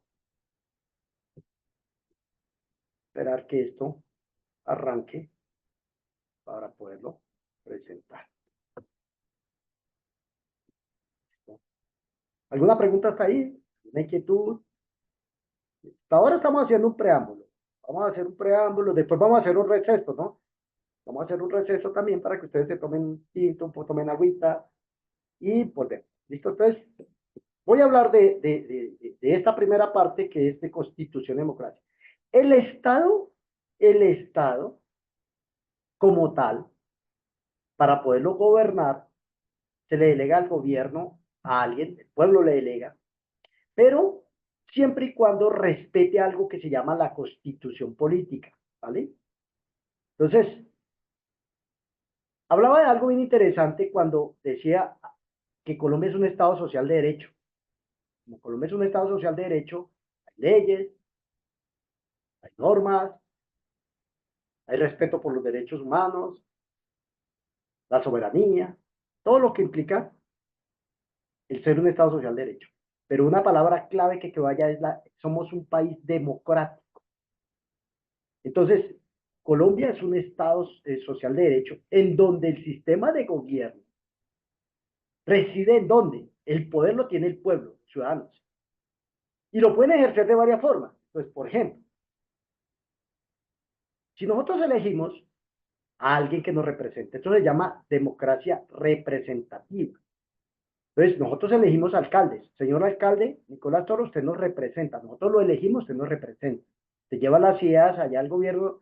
esperar que esto arranque para poderlo presentar. ¿Listo? ¿Alguna pregunta hasta ahí? ¿Una inquietud? Hasta ahora estamos haciendo un preámbulo. Vamos a hacer un preámbulo, después vamos a hacer un receso, ¿no? Vamos a hacer un receso también para que ustedes se tomen un tinto, tomen agüita y volvemos. ¿Listo? Entonces, voy a hablar de esta primera parte que es de Constitución y Democracia. El Estado como tal, para poderlo gobernar, se le delega al gobierno a alguien, el pueblo le delega, pero siempre y cuando respete algo que se llama la Constitución política, ¿vale? Entonces, hablaba de algo bien interesante cuando decía que Colombia es un Estado social de derecho. Como Colombia es un Estado social de derecho, hay leyes, hay normas, hay respeto por los derechos humanos, la soberanía, todo lo que implica el ser un Estado social de derecho. Pero una palabra clave que vaya es somos un país democrático. Entonces, Colombia es un Estado social de derecho en donde el sistema de gobierno reside en donde el poder lo tiene el pueblo, ciudadanos. Y lo pueden ejercer de varias formas. Pues, por ejemplo, si nosotros elegimos a alguien que nos represente, esto se llama democracia representativa. Entonces, nosotros elegimos alcaldes. Señor alcalde, Nicolás Toro, usted nos representa. Nosotros lo elegimos, usted nos representa. Se lleva las ideas allá al gobierno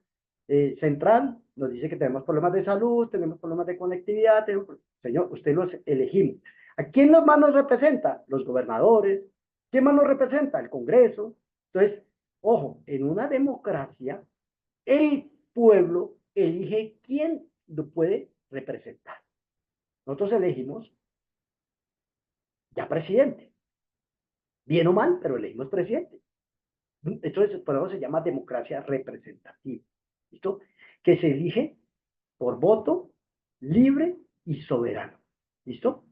central, nos dice que tenemos problemas de salud, tenemos problemas de conectividad. Señor, usted los elegimos. ¿A quién más nos representa? Los gobernadores. ¿Quién más nos representa? El Congreso. Entonces, ojo, en una democracia, el pueblo elige quién lo puede representar. Nosotros elegimos ya presidente. Bien o mal, pero elegimos presidente. Entonces, por eso se llama democracia representativa. ¿Listo? Que se elige por voto libre y soberano. ¿Listo?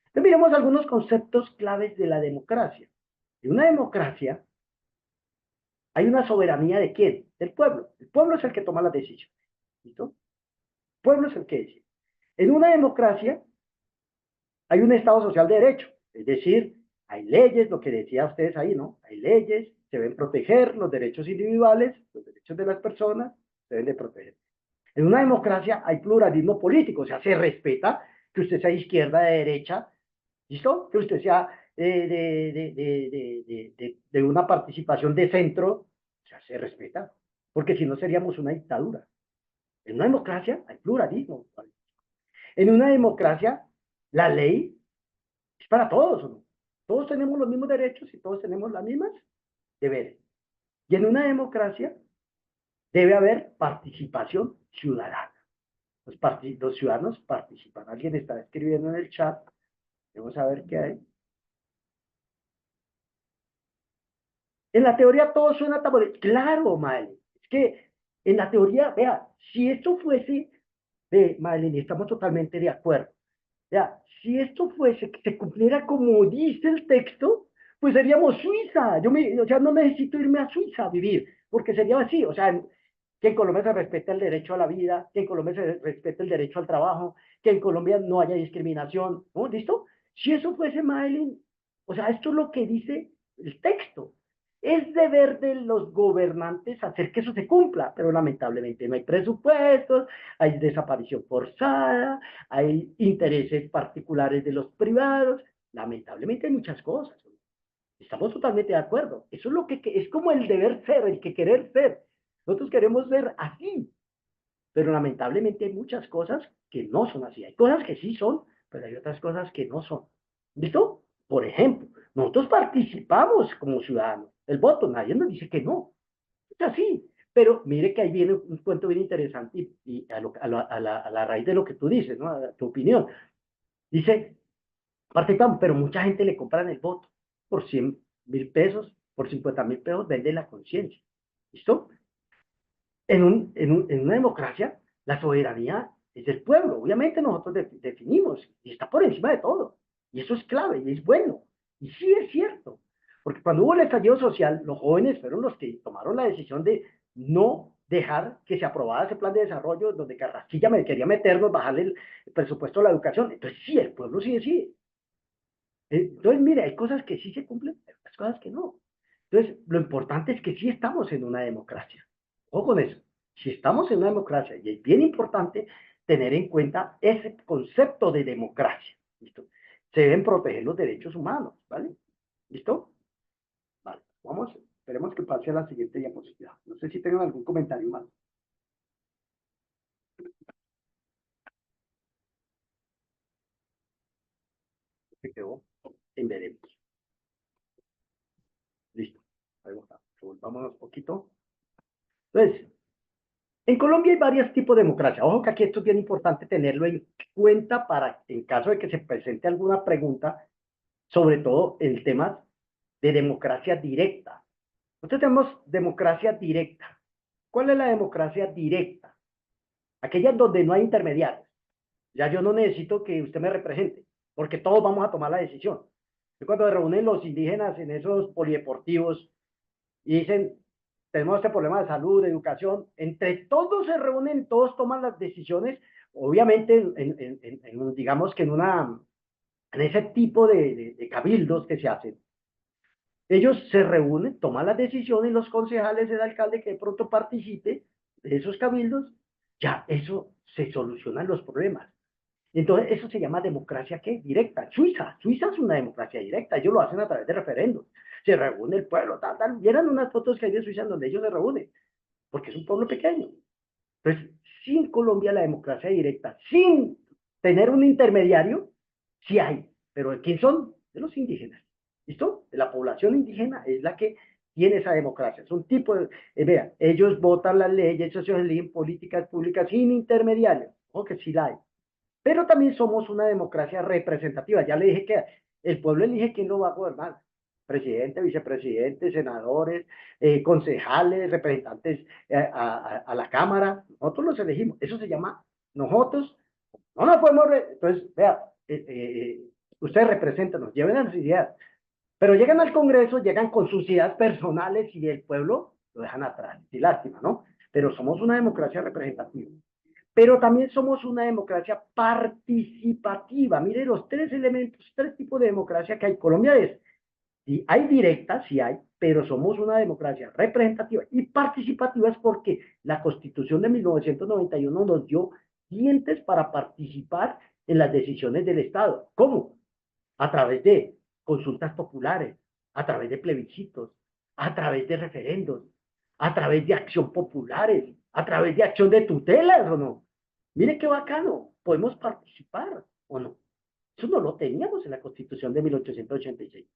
Entonces, miremos algunos conceptos claves de la democracia. En una democracia hay una soberanía ¿de quién? Del pueblo. El pueblo es el que toma las decisiones. ¿Listo? El pueblo es el que decide. En una democracia hay un Estado social de derecho, es decir, hay leyes, lo que decía ustedes ahí, ¿no? Hay leyes, se deben proteger los derechos individuales, los derechos de las personas, se deben de proteger. En una democracia hay pluralismo político, o sea, se respeta que usted sea de izquierda, de derecha, ¿listo? Que usted sea de una participación de centro, o sea, se respeta, porque si no seríamos una dictadura. En una democracia hay pluralismo. En una democracia, la ley es para todos, ¿no? Todos tenemos los mismos derechos y todos tenemos las mismas deberes. Y en una democracia debe haber participación ciudadana. Los ciudadanos participan. Alguien está escribiendo en el chat. Vamos a ver qué hay. En la teoría todo suena tan bonito. Claro, Madeline. Es que en la teoría, vea, si esto fuese, Madeline, estamos totalmente de acuerdo. Ya, si esto fuese que se cumpliera como dice el texto, pues seríamos Suiza. O sea, no necesito irme a Suiza a vivir, porque sería así. O sea, que en Colombia se respete el derecho a la vida, que en Colombia se respete el derecho al trabajo, que en Colombia no haya discriminación, ¿no? ¿Listo? Si eso fuese Madeline, o sea, esto es lo que dice el texto. Es deber de los gobernantes hacer que eso se cumpla, pero lamentablemente no hay presupuestos, hay desaparición forzada, hay intereses particulares de los privados, lamentablemente hay muchas cosas. Estamos totalmente de acuerdo. Eso es lo que es como el deber ser, el que querer ser. Nosotros queremos ser así, pero lamentablemente hay muchas cosas que no son así. Hay cosas que sí son, pero hay otras cosas que no son. ¿Listo? Por ejemplo, nosotros participamos como ciudadanos. El voto, nadie nos dice que no. Es así. Pero mire que ahí viene un cuento bien interesante y a la raíz de lo que tú dices, ¿no? A tu opinión. Dice, participamos, pero mucha gente le compran el voto por 100.000 pesos, por 50.000 pesos, vende la conciencia. ¿Listo? En una democracia, la soberanía es del pueblo. Obviamente nosotros definimos y está por encima de todo. Y eso es clave y es bueno. Y sí es cierto. Porque cuando hubo el estallido social, los jóvenes fueron los que tomaron la decisión de no dejar que se aprobara ese plan de desarrollo donde Carrasquilla me quería meternos, bajarle el presupuesto a la educación. Entonces sí, el pueblo sí decide. Entonces, mire, hay cosas que sí se cumplen, hay otras cosas que no. Entonces, lo importante es que sí estamos en una democracia. Ojo con eso. Si estamos en una democracia, y es bien importante tener en cuenta ese concepto de democracia. ¿Listo? Se deben proteger los derechos humanos, ¿vale? ¿Listo? Vale. Vamos, esperemos que pase a la siguiente diapositiva. No sé si tengan algún comentario más. Se quedó en veremos. Listo. Ahí está. Volvámonos un poquito. Entonces, en Colombia hay varios tipos de democracia. Ojo que aquí esto es bien importante tenerlo en cuenta para, en caso de que se presente alguna pregunta, sobre todo en temas de democracia directa. Nosotros tenemos democracia directa. ¿Cuál es la democracia directa? Aquella donde no hay intermediarios. Ya yo no necesito que usted me represente, porque todos vamos a tomar la decisión. Cuando se reúnen los indígenas en esos polideportivos y dicen, tenemos este problema de salud, de educación, entre todos se reúnen, todos toman las decisiones, obviamente, digamos que en ese tipo de cabildos que se hacen. Ellos se reúnen, toman las decisiones, los concejales, el alcalde que de pronto participe de esos cabildos, ya eso se solucionan los problemas. Entonces, eso se llama democracia, ¿qué? Directa. Suiza es una democracia directa, ellos lo hacen a través de referendos. Se reúne el pueblo, tal, tal. Vieran unas fotos que hay de Suiza en donde ellos se reúnen, porque es un pueblo pequeño. Entonces, sin Colombia la democracia directa, sin tener un intermediario, sí hay. Pero ¿de quién son? De los indígenas. ¿Listo? De la población indígena es la que tiene esa democracia. Es un tipo de, vean, ellos votan las leyes, ellos eligen políticas públicas sin intermediarios. Ojo que sí la hay. Pero también somos una democracia representativa. Ya le dije que el pueblo elige quién lo va a gobernar. Presidente, vicepresidente, senadores, concejales, representantes a la Cámara. Nosotros los elegimos. Eso se llama nosotros. No nos podemos... Entonces, vea, ustedes representan, nos lleven a sus ideas. Pero llegan al Congreso, llegan con sus ideas personales y el pueblo lo dejan atrás. Y lástima, ¿no? Pero somos una democracia representativa. Pero también somos una democracia participativa. Mire los tres elementos, tres tipos de democracia que hay. Colombia es, y hay directa, sí hay, pero somos una democracia representativa y participativa es porque la Constitución de 1991 nos dio dientes para participar en las decisiones del Estado. ¿Cómo? A través de consultas populares, a través de plebiscitos, a través de referendos, a través de acción populares, a través de acción de tutelas, ¿o no? Mire qué bacano, podemos participar, ¿o no? Eso no lo teníamos en la Constitución de 1886.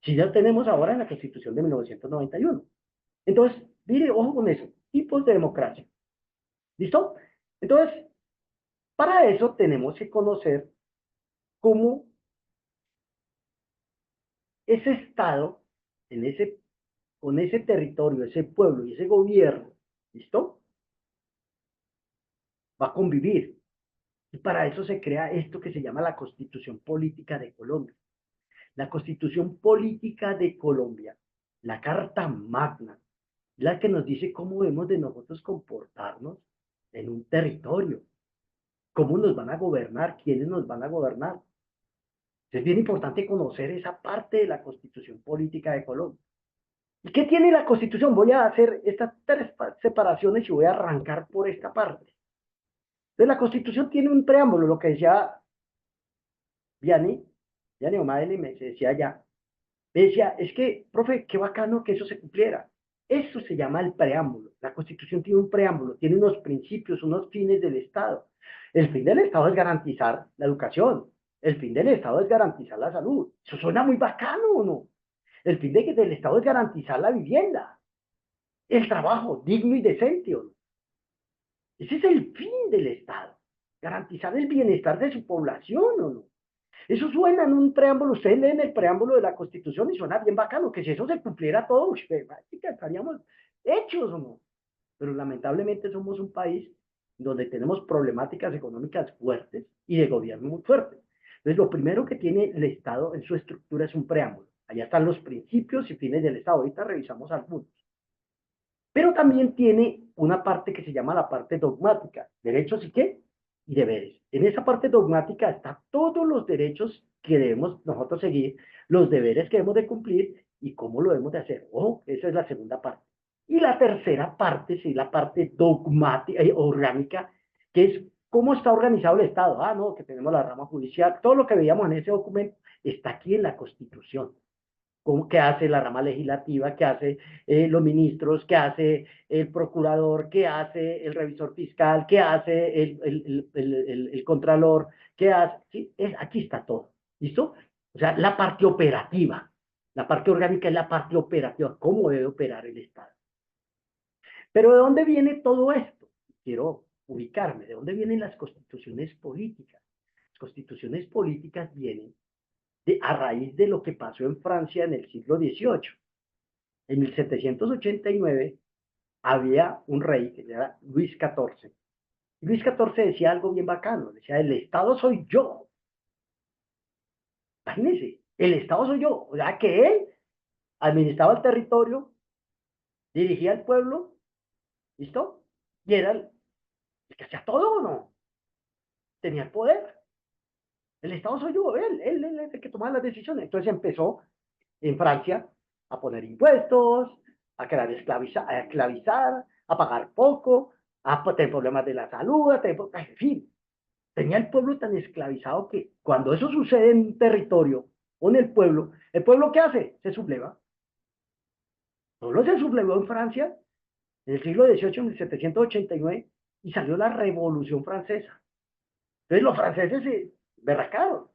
Sí ya tenemos ahora en la Constitución de 1991. Entonces, mire, ojo con eso, tipos de democracia. ¿Listo? Entonces, para eso tenemos que conocer cómo ese Estado, con ese territorio, ese pueblo y ese gobierno, ¿listo? Va a convivir. Y para eso se crea esto que se llama la Constitución Política de Colombia. La Constitución Política de Colombia, la Carta Magna, la que nos dice cómo debemos de nosotros comportarnos en un territorio, cómo nos van a gobernar, quiénes nos van a gobernar. Es bien importante conocer esa parte de la Constitución Política de Colombia. ¿Y qué tiene la Constitución? Voy a hacer estas tres separaciones y voy a arrancar por esta parte. Entonces, la Constitución tiene un preámbulo, lo que decía Vianney O'Malley me decía ya. Me decía, es que, profe, qué bacano que eso se cumpliera. Eso se llama el preámbulo. La Constitución tiene un preámbulo, tiene unos principios, unos fines del Estado. El fin del Estado es garantizar la educación. El fin del Estado es garantizar la salud. Eso suena muy bacano, ¿o no? El fin del Estado es garantizar la vivienda, el trabajo digno y decente, ¿o no? Ese es el fin del Estado. Garantizar el bienestar de su población, ¿o no? Eso suena en un preámbulo, ustedes leen el preámbulo de la Constitución y suena bien bacano, que si eso se cumpliera todo, estaríamos hechos, ¿o no? Pero lamentablemente somos un país donde tenemos problemáticas económicas fuertes y de gobierno muy fuertes. Entonces, lo primero que tiene el Estado en su estructura es un preámbulo. Allá están los principios y fines del Estado. Ahorita revisamos algunos. Pero también tiene una parte que se llama la parte dogmática, derechos y qué, y deberes. En esa parte dogmática están todos los derechos que debemos nosotros seguir, los deberes que debemos de cumplir y cómo lo debemos de hacer. Ojo, esa es la segunda parte. Y la tercera parte, sí, la parte dogmática, orgánica, que es cómo está organizado el Estado. Ah, no, que tenemos la rama judicial, todo lo que veíamos en ese documento está aquí en la Constitución. ¿Qué hace la rama legislativa? ¿Qué hace los ministros? ¿Qué hace el procurador? ¿Qué hace el revisor fiscal? ¿Qué hace el contralor? ¿Qué hace? ¿Sí? Aquí está todo. ¿Listo? O sea, la parte operativa. La parte orgánica es la parte operativa. ¿Cómo debe operar el Estado? Pero ¿de dónde viene todo esto? Quiero ubicarme. ¿De dónde vienen las constituciones políticas? Las constituciones políticas vienen a raíz de lo que pasó en Francia en el siglo XVIII. En 1789 había un rey que era Luis XIV. Luis XIV decía algo bien bacano, decía, el Estado soy yo. Imagínense, el Estado soy yo. O sea, que él administraba el territorio, dirigía al pueblo, ¿listo? Y era el que hacía todo, ¿o no? Tenía el poder. El Estado soy yo, él es el que tomaba las decisiones. Entonces empezó en Francia a poner impuestos, a querer esclavizar, a pagar poco, a tener problemas de la salud, en fin. Tenía el pueblo tan esclavizado que cuando eso sucede en un territorio o en ¿el pueblo qué hace? Se subleva. El pueblo se sublevó en Francia en el siglo XVIII, en 1789, y salió la Revolución Francesa. Entonces los franceses se berracaron.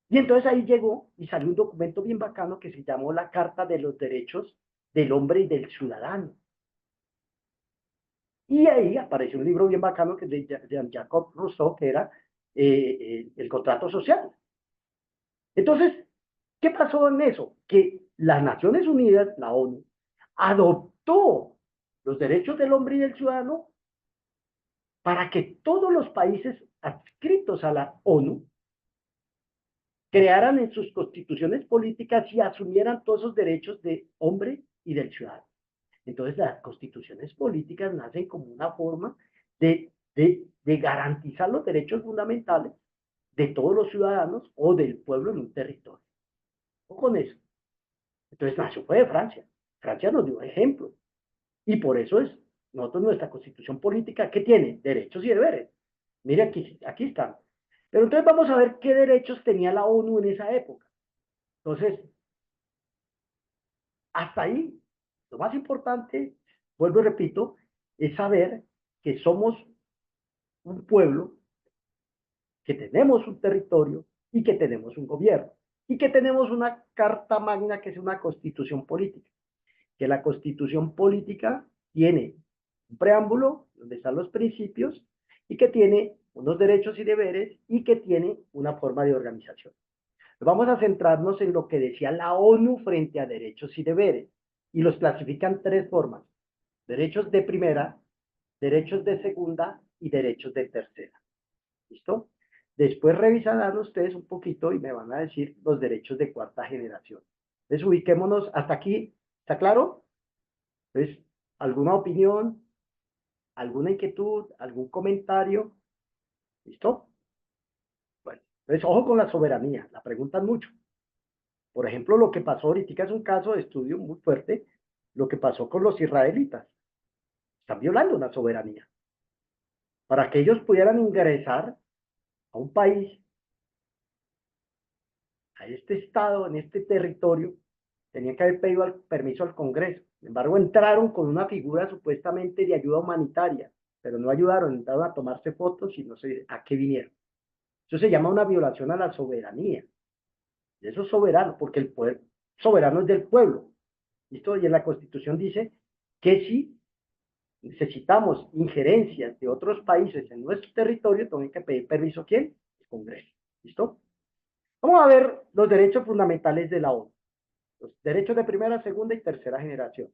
Y entonces ahí llegó y salió un documento bien bacano que se llamó la Carta de los Derechos del Hombre y del Ciudadano. Y ahí apareció un libro bien bacano que es de Jean-Jacques Rousseau, que era el contrato social. Entonces, ¿qué pasó en eso? Que las Naciones Unidas, la ONU, adoptó los derechos del hombre y del ciudadano para que todos los países adscritos a la ONU crearan en sus constituciones políticas y asumieran todos esos derechos de hombre y del ciudadano. Entonces, las constituciones políticas nacen como una forma de garantizar los derechos fundamentales de todos los ciudadanos o del pueblo en un territorio. O con eso. Entonces, nació fue de Francia. Francia nos dio ejemplo. Y por eso es, nosotros nuestra constitución política, ¿qué tiene? Derechos y deberes. Mire, aquí están. Pero entonces vamos a ver qué derechos tenía la ONU en esa época. Entonces, hasta ahí, lo más importante, vuelvo y repito, es saber que somos un pueblo, que tenemos un territorio y que tenemos un gobierno y que tenemos una carta magna que es una constitución política, que la constitución política tiene un preámbulo donde están los principios y que tiene unos derechos y deberes y que tiene una forma de organización. Vamos a centrarnos en lo que decía la ONU frente a derechos y deberes y los clasifican en tres formas: derechos de primera, derechos de segunda y derechos de tercera. ¿Listo? Después revisarán ustedes un poquito y me van a decir los derechos de cuarta generación. Entonces, ubiquémonos hasta aquí. ¿Está claro? Entonces, ¿alguna opinión? ¿Alguna inquietud? ¿Algún comentario? ¿Listo? Bueno, Entonces, ojo con la soberanía, la preguntan mucho. Por ejemplo, lo que pasó ahorita es un caso de estudio muy fuerte, lo que pasó con los israelitas. Están violando una soberanía. Para que ellos pudieran ingresar a un país, a este estado, en este territorio, tenían que haber pedido permiso al Congreso. Sin embargo, entraron con una figura supuestamente de ayuda humanitaria, pero no ayudaron, entraron a tomarse fotos y no sé a qué vinieron. Eso se llama una violación a la soberanía. Y eso es soberano, porque el poder soberano es del pueblo. ¿Listo? Y en la Constitución dice que si necesitamos injerencias de otros países en nuestro territorio, tienen que pedir permiso, ¿quién? El Congreso. ¿Listo? Vamos a ver los derechos fundamentales de la ONU. Los derechos de primera, segunda y tercera generación.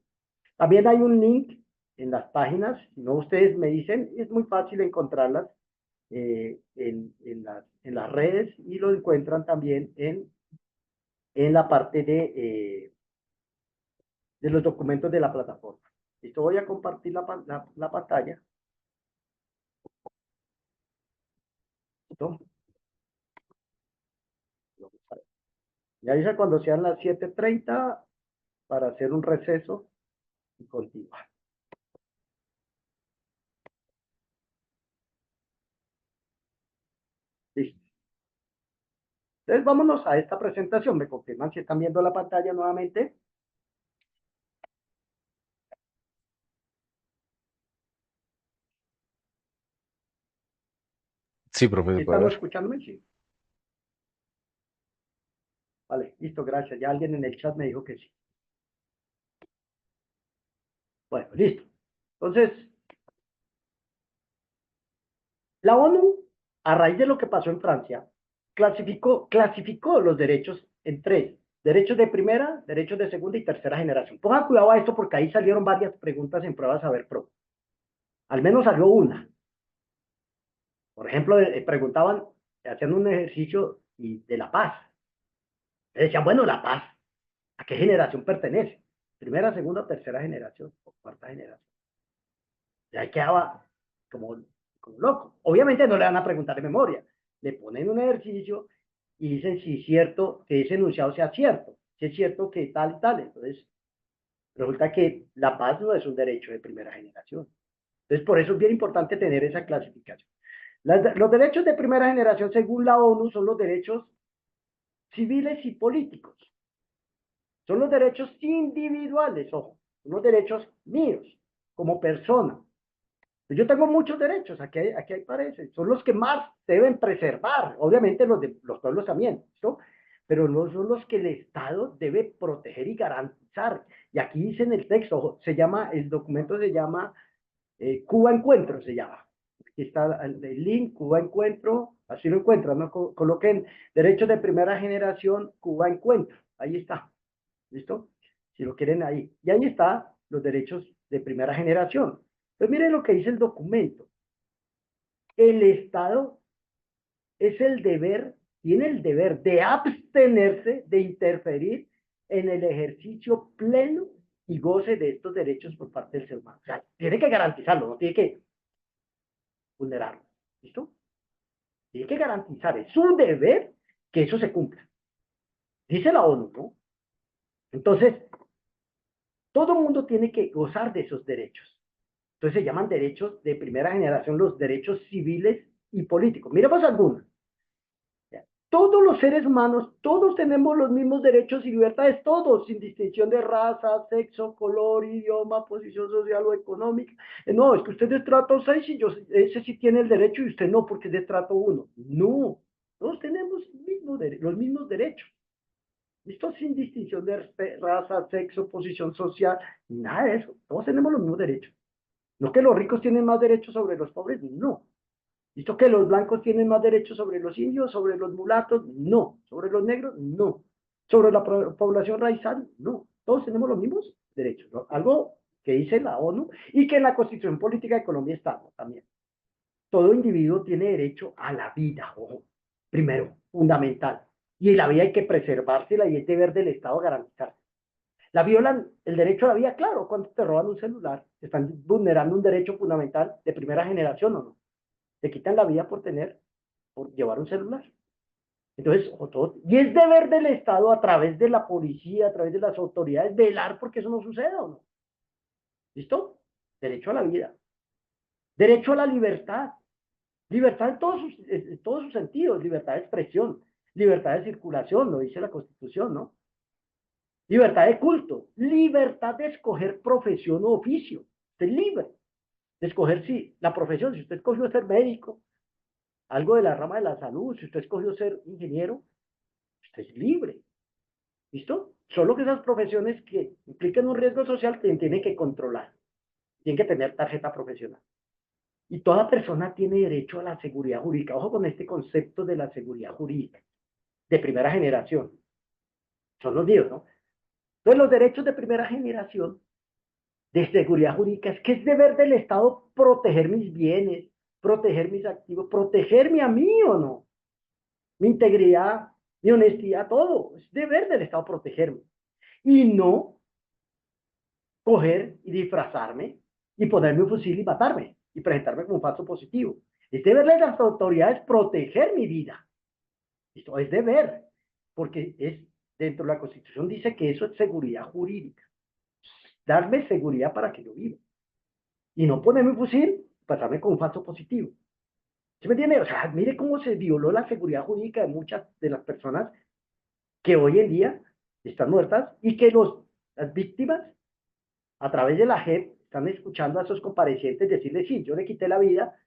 También hay un link en las páginas, si no ustedes me dicen, es muy fácil encontrarlas en las redes y lo encuentran también en la parte de los documentos de la plataforma. Listo, voy a compartir la pantalla. ¿Listo? Ya dice cuando sean las 7:30 para hacer un receso y continuar. Listo. Entonces vámonos a esta presentación. ¿Me confirman si están viendo la pantalla nuevamente? Sí, profe, ¿Sí se puede están ver. escuchándome? Sí. Vale, listo, gracias. Ya alguien en el chat me dijo que sí. Bueno, listo. Entonces, la ONU, a raíz de lo que pasó en Francia, clasificó los derechos en tres. Derechos de primera, derechos de segunda y tercera generación. Pongan cuidado a esto porque ahí salieron varias preguntas en pruebas Saber Pro. Al menos salió una. Por ejemplo, preguntaban, haciendo un ejercicio de la paz. Decían, bueno, la paz, ¿a qué generación pertenece? Primera, segunda o tercera generación, o cuarta generación. Y ahí quedaba como loco. Obviamente no le van a preguntar de memoria. Le ponen un ejercicio y dicen si es cierto que ese enunciado sea cierto. Si es cierto que tal y tal. Entonces, resulta que la paz no es un derecho de primera generación. Entonces, por eso es bien importante tener esa clasificación. Los derechos de primera generación, según la ONU, son los derechos civiles y políticos. Son los derechos individuales, ojo, son los derechos míos, como persona. Yo tengo muchos derechos, aquí aparecen, son los que más deben preservar, obviamente los de los pueblos también, ¿no? Pero no son los que el Estado debe proteger y garantizar. Y aquí dice en el texto, el documento se llama Cuba Encuentro, se llama. Aquí está el link, Cuba Encuentro, así lo encuentran, ¿no? Coloquen derechos de primera generación, Cuba Encuentro, ahí está, ¿listo? Si lo quieren ahí. Y ahí está los derechos de primera generación. Pues miren lo que dice el documento. El Estado tiene el deber de abstenerse de interferir en el ejercicio pleno y goce de estos derechos por parte del ser humano. O sea, tiene que garantizarlo, no tiene que vulnerarlo. ¿Listo? Tiene que garantizar, es su deber que eso se cumpla. Dice la ONU, ¿no? Entonces, todo el mundo tiene que gozar de esos derechos. Entonces se llaman derechos de primera generación, los derechos civiles y políticos. Miremos algunos. Todos los seres humanos, todos tenemos los mismos derechos y libertades, todos, sin distinción de raza, sexo, color, idioma, posición social o económica. No, es que usted es de estrato 6 y ese sí tiene el derecho y usted no, porque es de estrato 1. No, todos tenemos los mismos derechos. Esto sin distinción de raza, sexo, posición social, nada de eso. Todos tenemos los mismos derechos. No que los ricos tienen más derechos sobre los pobres, no. ¿Visto que los blancos tienen más derechos sobre los indios, sobre los mulatos? No. ¿Sobre los negros? No. ¿Sobre la población raizal? No. Todos tenemos los mismos derechos, ¿no? Algo que dice la ONU y que en la Constitución Política de Colombia está, ¿no? También. Todo individuo tiene derecho a la vida, ojo. Primero, fundamental. Y la vida hay que preservársela y es deber del Estado garantizarla. La violan el derecho a la vida, claro, cuando te roban un celular, están vulnerando un derecho fundamental de primera generación o no. Te quitan la vida por llevar un celular. Entonces, y es deber del Estado a través de la policía, a través de las autoridades, velar porque eso no suceda, ¿o no? ¿Listo? Derecho a la vida, derecho a la libertad, libertad en todos sus sentidos, libertad de expresión, libertad de circulación, lo dice la Constitución, ¿no? Libertad de culto, libertad de escoger profesión o oficio, usted es libre de escoger si la profesión, si usted escogió ser médico, algo de la rama de la salud, si usted escogió ser ingeniero, usted es libre. ¿Listo? Solo que esas profesiones que implican un riesgo social tienen que controlar, tienen que tener tarjeta profesional. Y toda persona tiene derecho a la seguridad jurídica. Ojo con este concepto de la seguridad jurídica, de primera generación. Son los míos, ¿no? Entonces, los derechos de primera generación de seguridad jurídica es que es deber del Estado proteger mis bienes, proteger mis activos, protegerme a mí o no, mi integridad, mi honestidad, todo. Es deber del Estado protegerme. Y no coger y disfrazarme y ponerme un fusil y matarme y presentarme como un falso positivo. Es deber de las autoridades proteger mi vida. Esto es deber, porque es dentro de la Constitución dice que eso es seguridad jurídica. Darme seguridad para que yo viva. Y no ponerme un fusil y pasarme como un falso positivo. ¿Sí me entiende? O sea, mire cómo se violó la seguridad jurídica de muchas de las personas que hoy en día están muertas y que las víctimas a través de la JEP están escuchando a esos comparecientes decirles, sí, yo le quité la vida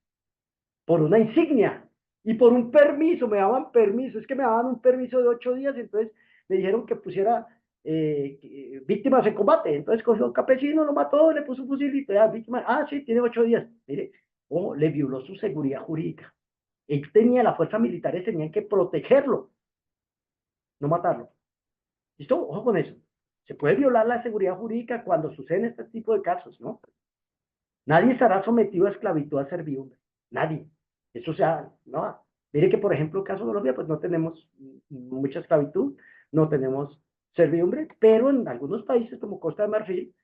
por una insignia y por un permiso, me daban permiso, es que me daban un permiso de 8 días, entonces me dijeron que pusiera víctimas en combate, entonces cogió un campesino, lo mató, le puso un fusil y víctima, sí, tiene 8 días, mire, le violó su seguridad jurídica. Él tenía, las fuerzas militares tenían que protegerlo, no matarlo. ¿Listo? Ojo con eso. Se puede violar la seguridad jurídica cuando suceden este tipo de casos, ¿no? Nadie estará sometido a esclavitud a servidumbre. Nadie. Eso sea, no. Mire que, por ejemplo, en el caso de Colombia, pues no tenemos mucha esclavitud, no tenemos servidumbre, pero en algunos países como Costa de Marfil,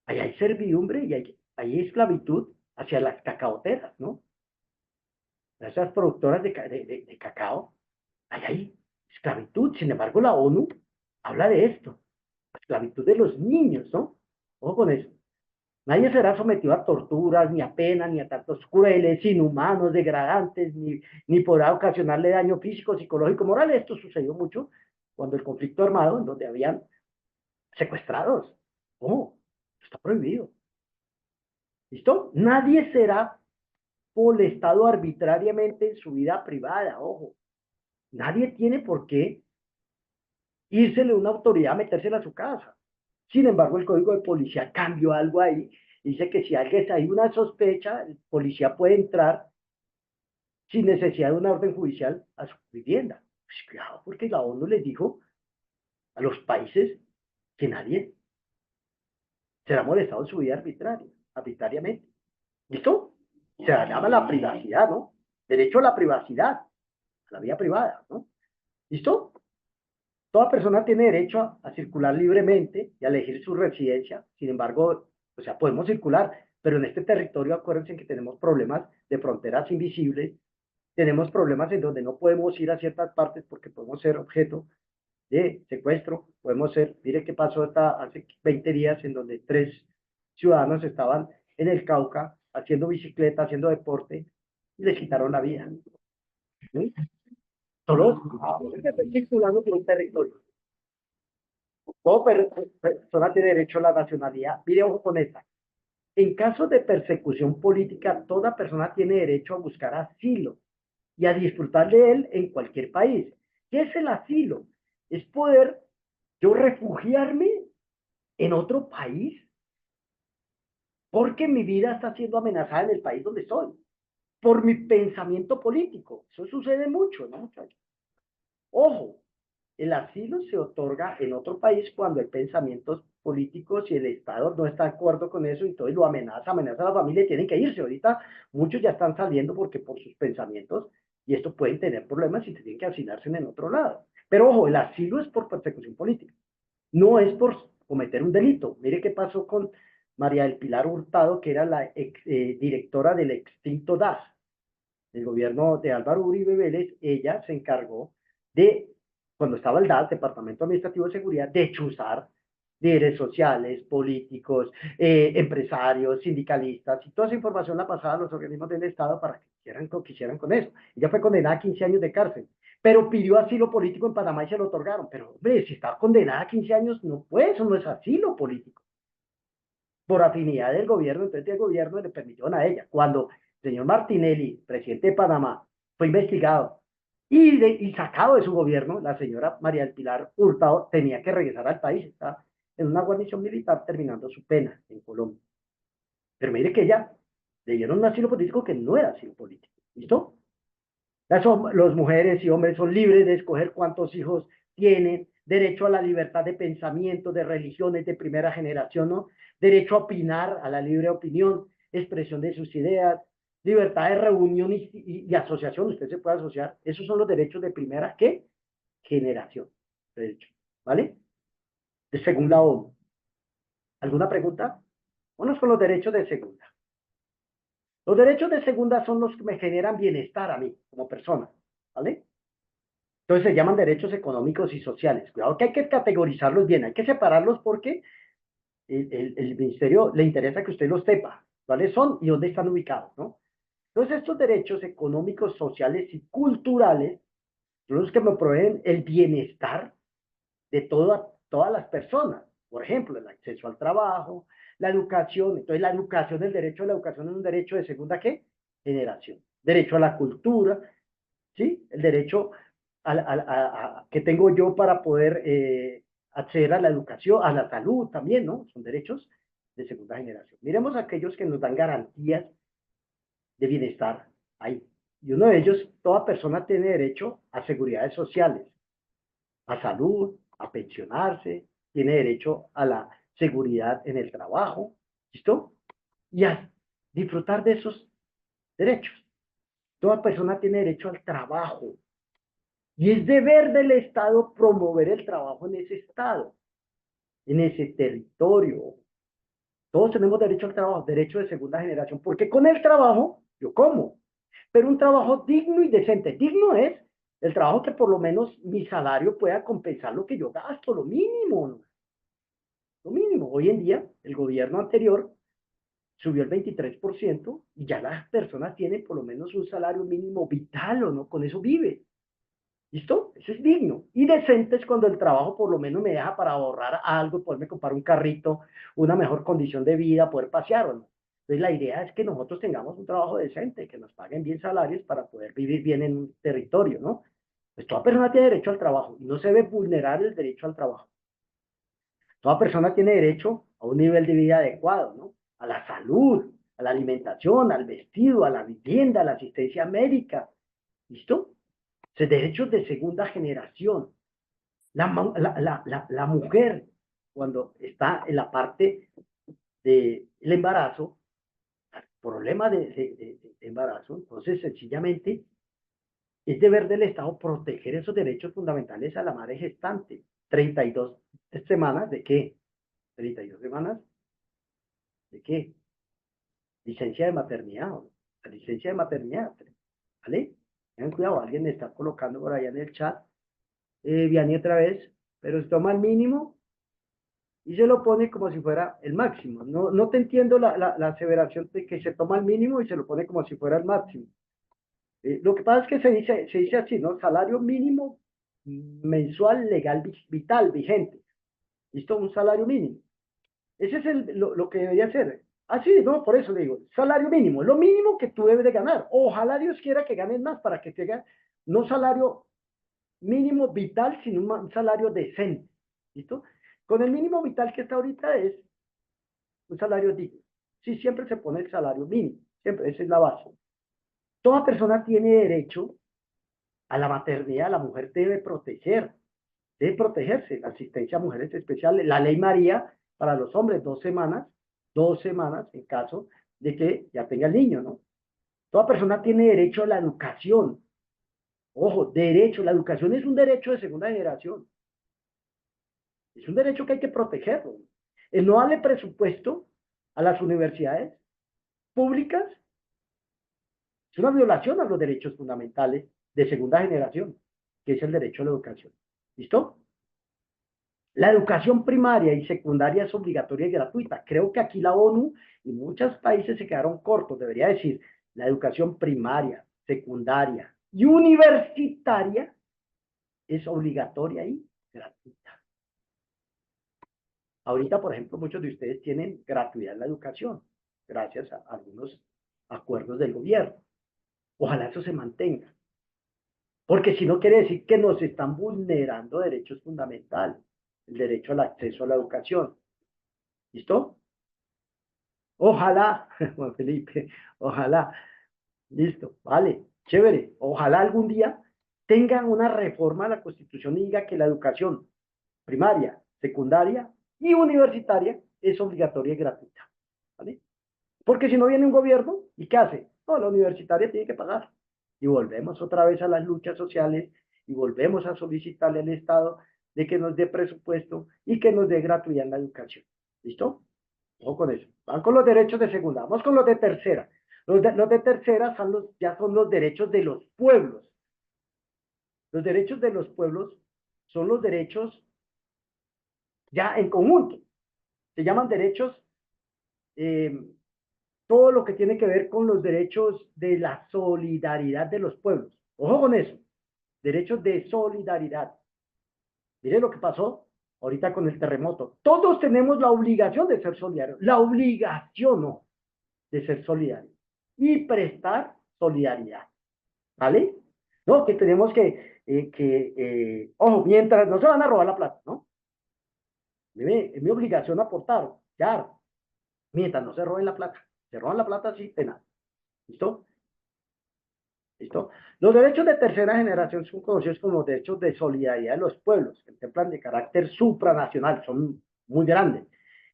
ahí hay servidumbre y hay esclavitud hacia las cacaoteras, ¿no? Esas productoras de cacao, ahí hay esclavitud. Sin embargo, la ONU habla de esto, esclavitud de los niños, ¿no? Ojo con eso. Nadie será sometido a torturas, ni a penas, ni a tratos crueles, inhumanos, degradantes, ni podrá ocasionarle daño físico, psicológico, moral. Esto sucedió mucho cuando el conflicto armado, en donde habían secuestrados. ¿Cómo? Está prohibido. ¿Listo? Nadie será molestado arbitrariamente en su vida privada, ojo. Nadie tiene por qué írsele una autoridad a metérsela a su casa. Sin embargo, el Código de Policía cambió algo ahí. Dice que si hay una sospecha, el policía puede entrar sin necesidad de una orden judicial a su vivienda. Pues claro, porque la ONU les dijo a los países que nadie será molestado en su vida arbitrariamente. ¿Listo? Se llama la privacidad, ¿no? Derecho a la privacidad, a la vida privada, ¿no? ¿Listo? Toda persona tiene derecho a circular libremente y a elegir su residencia. Sin embargo, o sea, podemos circular, pero en este territorio acuérdense que tenemos problemas de fronteras invisibles, tenemos problemas en donde no podemos ir a ciertas partes porque podemos ser objeto de secuestro, podemos ser, mire qué pasó hace 20 días en donde 3 ciudadanos estaban en el Cauca haciendo bicicleta, haciendo deporte y les quitaron la vida. ¿Sí? Solo circulando por un territorio. Toda persona tiene derecho a la nacionalidad. Mire, ojo con esta. En caso de persecución política, toda persona tiene derecho a buscar asilo y a disfrutar de él en cualquier país. ¿Qué es el asilo? Es poder yo refugiarme en otro país porque mi vida está siendo amenazada en el país donde estoy, por mi pensamiento político. Eso sucede mucho, ¿no, muchachos? Ojo, el asilo se otorga en otro país cuando hay pensamientos políticos y el Estado no está de acuerdo con eso y entonces lo amenaza a la familia y tienen que irse. Ahorita muchos ya están saliendo porque por sus pensamientos y esto pueden tener problemas y tienen que asilarse en otro lado. Pero ojo, el asilo es por persecución política, no es por cometer un delito. Mire qué pasó con María del Pilar Hurtado, que era la directora del extinto DAS, del gobierno de Álvaro Uribe Vélez. Ella se encargó de, cuando estaba el DAS, Departamento Administrativo de Seguridad, de chuzar líderes sociales, políticos, empresarios, sindicalistas, y toda esa información la pasaba a los organismos del Estado para que hicieran lo que quisieran con eso. Ella fue condenada a 15 años de cárcel, pero pidió asilo político en Panamá y se lo otorgaron. Pero, hombre, si está condenada a 15 años, no puede, eso no es asilo político. Por afinidad del gobierno, entonces el gobierno le permitieron a ella. Cuando el señor Martinelli, presidente de Panamá, fue investigado y sacado de su gobierno, la señora María del Pilar Hurtado tenía que regresar al país, está en una guarnición militar terminando su pena en Colombia. Pero mire que ella le dieron un asilo político que no era asilo político. ¿Listo? Las mujeres y hombres son libres de escoger cuántos hijos tienen, derecho a la libertad de pensamiento, de religiones de primera generación, ¿no? Derecho a opinar, a la libre opinión, expresión de sus ideas, libertad de reunión y asociación, usted se puede asociar. Esos son los derechos de primera, ¿qué? Generación. Derecho, ¿vale? Según la ONU. ¿Alguna pregunta? Vamos con los derechos de segunda. Los derechos de segunda son los que me generan bienestar a mí, como persona, ¿vale? Entonces se llaman derechos económicos y sociales. Cuidado que hay que categorizarlos bien, hay que separarlos porque el ministerio le interesa que usted los sepa, cuáles son y dónde están ubicados, ¿no? Entonces estos derechos económicos, sociales y culturales son los que me proveen el bienestar de todas las personas. Por ejemplo, el acceso al trabajo, la educación. Entonces la educación, el derecho a la educación es un derecho de segunda, ¿qué? Generación. Derecho a la cultura, ¿sí? El derecho que tengo yo para poder acceder a la educación, a la salud también, ¿no? Son derechos de segunda generación. Miremos aquellos que nos dan garantías de bienestar ahí. Y uno de ellos, toda persona tiene derecho a seguridades sociales, a salud, a pensionarse, tiene derecho a la seguridad en el trabajo, ¿listo? Y a disfrutar de esos derechos. Toda persona tiene derecho al trabajo, y es deber del Estado promover el trabajo en ese Estado, en ese territorio. Todos tenemos derecho al trabajo, derecho de segunda generación, porque con el trabajo yo como, pero un trabajo digno y decente. Digno es el trabajo que por lo menos mi salario pueda compensar lo que yo gasto, lo mínimo, ¿no? Lo mínimo. Hoy en día, el gobierno anterior subió el 23% y ya las personas tienen por lo menos un salario mínimo vital, ¿o no? Con eso vive. ¿Listo? Eso es digno. Y decente es cuando el trabajo por lo menos me deja para ahorrar algo, poderme comprar un carrito, una mejor condición de vida, poder pasear o no. Entonces la idea es que nosotros tengamos un trabajo decente, que nos paguen bien salarios para poder vivir bien en un territorio, ¿no? Pues toda persona tiene derecho al trabajo y no se debe vulnerar el derecho al trabajo. Toda persona tiene derecho a un nivel de vida adecuado, ¿no? A la salud, a la alimentación, al vestido, a la vivienda, a la asistencia médica. ¿Listo? Son derechos de segunda generación. La mujer, cuando está en la parte del embarazo, problema de embarazo, entonces sencillamente es deber del Estado proteger esos derechos fundamentales a la madre gestante. 32 semanas, ¿de qué? 32 semanas, ¿de qué? Licencia de maternidad, ¿no? La licencia de maternidad, ¿vale? Tengan cuidado, alguien me está colocando por allá en el chat, Vianney otra vez, pero se toma el mínimo y se lo pone como si fuera el máximo. No, no te entiendo la aseveración de que se toma el mínimo y se lo pone como si fuera el máximo. Lo que pasa es que se dice así, ¿no? Salario mínimo mensual legal vital, vigente. ¿Listo? Un salario mínimo. Ese es lo que debería ser. Ah, sí, no, por eso le digo, salario mínimo, lo mínimo que tú debes de ganar. Ojalá Dios quiera que ganes más para que te haga, no salario mínimo vital, sino un salario decente. ¿Listo? Con el mínimo vital que está ahorita es un salario digno. Sí, siempre se pone el salario mínimo, siempre, esa es la base. Toda persona tiene derecho a la maternidad, la mujer debe protegerse, la asistencia a mujeres especiales, la ley María para los hombres, 2 semanas en caso de que ya tenga el niño, ¿no? Toda persona tiene derecho a la educación. Ojo, derecho, la educación es un derecho de segunda generación. Es un derecho que hay que protegerlo. El no darle presupuesto a las universidades públicas es una violación a los derechos fundamentales de segunda generación. que es el derecho a la educación. ¿Listo? La educación primaria y secundaria es obligatoria y gratuita. Creo que aquí la ONU y muchos países se quedaron cortos. Debería decir, la educación primaria, secundaria y universitaria es obligatoria y gratuita. Ahorita, por ejemplo, muchos de ustedes tienen gratuidad en la educación, gracias a algunos acuerdos del gobierno. Ojalá eso se mantenga. Porque si no quiere decir que nos están vulnerando derechos fundamentales, el derecho al acceso a la educación. ¿Listo? Ojalá, Juan Felipe, ojalá. Listo, vale, chévere. Ojalá algún día tengan una reforma a la Constitución y diga que la educación primaria, secundaria y universitaria es obligatoria y gratuita. ¿Vale? Porque si no viene un gobierno, ¿y qué hace? No, la universitaria tiene que pagar. Y volvemos otra vez a las luchas sociales y volvemos a solicitarle al Estado de que nos dé presupuesto y que nos dé gratuidad en la educación. ¿Listo? Ojo con eso. Van con los derechos de segunda. Vamos con los de tercera. Los de tercera ya son los derechos de los pueblos. Los derechos de los pueblos son los derechos ya en conjunto. Se llaman derechos, todo lo que tiene que ver con los derechos de la solidaridad de los pueblos. Ojo con eso. Derechos de solidaridad. Mire lo que pasó ahorita con el terremoto. Todos tenemos la obligación de ser solidarios. La obligación, no, de ser solidarios. Y prestar solidaridad. ¿Vale? No, que tenemos ojo, mientras no se van a robar la plata, ¿no? Es mi obligación aportar, claro. Mientras no se roben la plata. Se roban la plata, sí, penal. ¿Listo? ¿Listo? Los derechos de tercera generación son conocidos como los derechos de solidaridad de los pueblos, que contemplan de carácter supranacional, son muy grandes.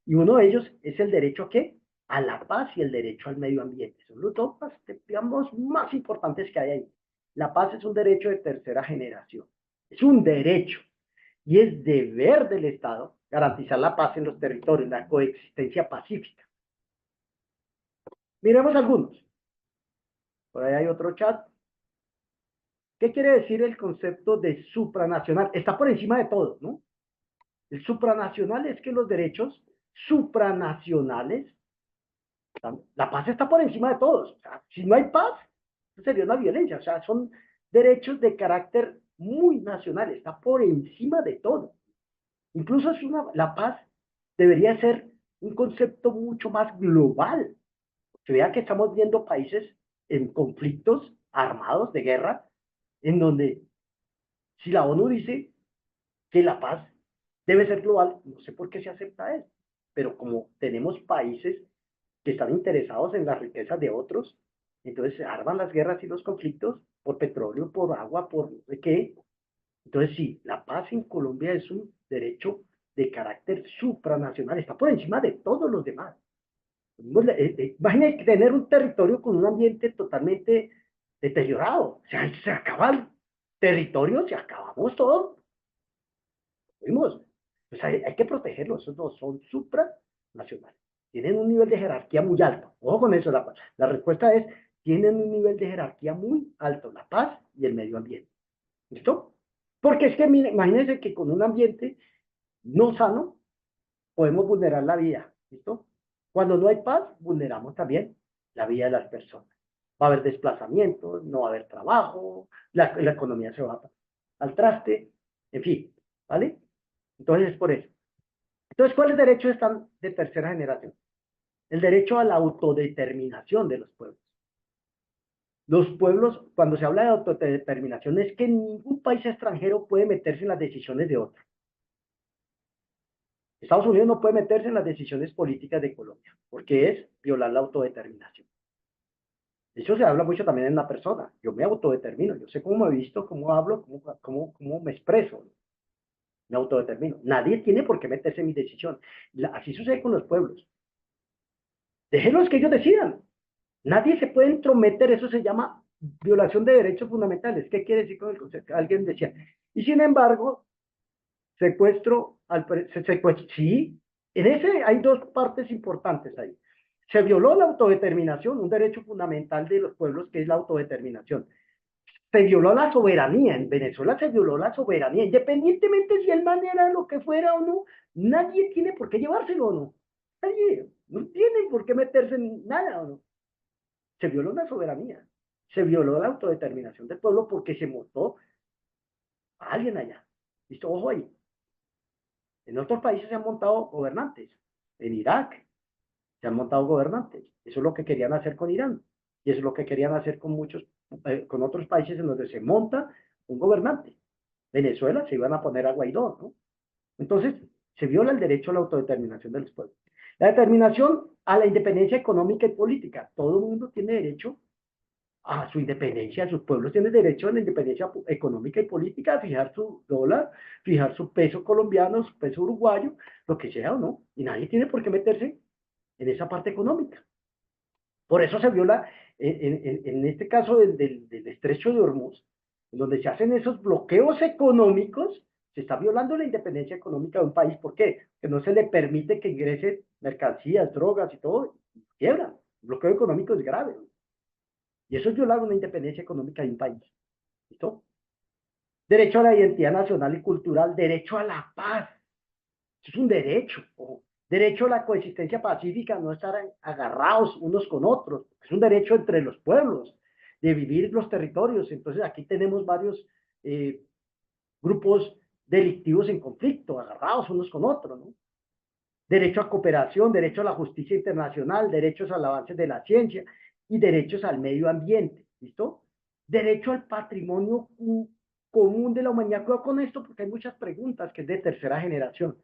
Y uno de ellos es el derecho a ¿qué? A la paz y el derecho al medio ambiente. Son los dos, digamos, más importantes que hay ahí. La paz es un derecho de tercera generación. Es un derecho. Y es deber del Estado garantizar la paz en los territorios, la coexistencia pacífica. Miremos algunos. Por ahí hay otro chat. ¿Qué quiere decir el concepto de supranacional? Está por encima de todo, ¿no? El supranacional es que los derechos supranacionales, la paz está por encima de todos. O sea, si no hay paz, sería una violencia. O sea, son derechos de carácter muy nacional, está por encima de todo. Incluso la paz debería ser un concepto mucho más global. Se vea que estamos viendo países en conflictos armados de guerra, en donde si la ONU dice que la paz debe ser global, no sé por qué se acepta eso, pero como tenemos países que están interesados en las riquezas de otros, entonces se arman las guerras y los conflictos por petróleo, por agua, por no sé qué. Entonces sí, la paz en Colombia es un derecho de carácter supranacional, está por encima de todos los demás. Imagínense tener un territorio con un ambiente totalmente deteriorado. O sea, se acaba el territorio, se acabamos todo. ¿Vimos? Pues hay que protegerlos, esos dos son supranacionales. Tienen un nivel de jerarquía muy alto. Ojo con eso, la respuesta es, tienen un nivel de jerarquía muy alto, la paz y el medio ambiente. ¿Listo? Porque es que, imagínense que con un ambiente no sano, podemos vulnerar la vida. ¿Listo? Cuando no hay paz, vulneramos también la vida de las personas. Va a haber desplazamientos, no va a haber trabajo, la economía se va al traste, en fin, ¿vale? Entonces es por eso. Entonces, ¿cuáles derechos están de tercera generación? El derecho a la autodeterminación de los pueblos. Los pueblos, cuando se habla de autodeterminación, es que ningún país extranjero puede meterse en las decisiones de otro. Estados Unidos no puede meterse en las decisiones políticas de Colombia, porque es violar la autodeterminación. Eso se habla mucho también en la persona. Yo me autodetermino, yo sé cómo me visto, cómo hablo, cómo me expreso. Me autodetermino. Nadie tiene por qué meterse en mi decisión. Así sucede con los pueblos. Déjenlos que ellos decidan. Nadie se puede entrometer, eso se llama violación de derechos fundamentales. ¿Qué quiere decir con el concepto? Alguien decía. Y sin embargo, secuestro, sí, en ese hay dos partes importantes ahí. Se violó la autodeterminación, un derecho fundamental de los pueblos que es la autodeterminación. se violó la soberanía. En Venezuela se violó la soberanía. Independientemente si el man era lo que fuera o no, nadie tiene por qué llevárselo o no. Nadie. No tienen por qué meterse en nada o no. Se violó la soberanía. Se violó la autodeterminación del pueblo porque se montó a alguien allá. ¿Listo? Ojo ahí. En otros países se han montado gobernantes. En Irak se han montado gobernantes. Eso es lo que querían hacer con Irán. Y eso es lo que querían hacer con con otros países en donde se monta un gobernante. Venezuela se iban a poner a Guaidó, ¿no? Entonces, se viola el derecho a la autodeterminación de los pueblos. La determinación a la independencia económica y política. Todo el mundo tiene derecho a su independencia, sus pueblos tienen derecho a la independencia económica y política, a fijar su dólar, fijar su peso colombiano, su peso uruguayo, lo que sea o no. Y nadie tiene por qué meterse en esa parte económica. Por eso se viola, en este caso del estrecho de Hormuz, en donde se hacen esos bloqueos económicos, se está violando la independencia económica de un país. ¿Por qué? Que no se le permite que ingresen mercancías, drogas y todo, y quiebran. El bloqueo económico es grave. Y eso es violar una independencia económica de un país. ¿Listo? Derecho a la identidad nacional y cultural, derecho a la paz. Eso es un derecho. Derecho a la coexistencia pacífica, no estar agarrados unos con otros. Es un derecho entre los pueblos, de vivir los territorios. Entonces aquí tenemos varios grupos delictivos en conflicto, agarrados unos con otros, ¿no? Derecho a cooperación, derecho a la justicia internacional, derechos al avance de la ciencia y derechos al medio ambiente. ¿Listo? Derecho al patrimonio común de la humanidad. Cuidado con esto porque hay muchas preguntas que es de tercera generación.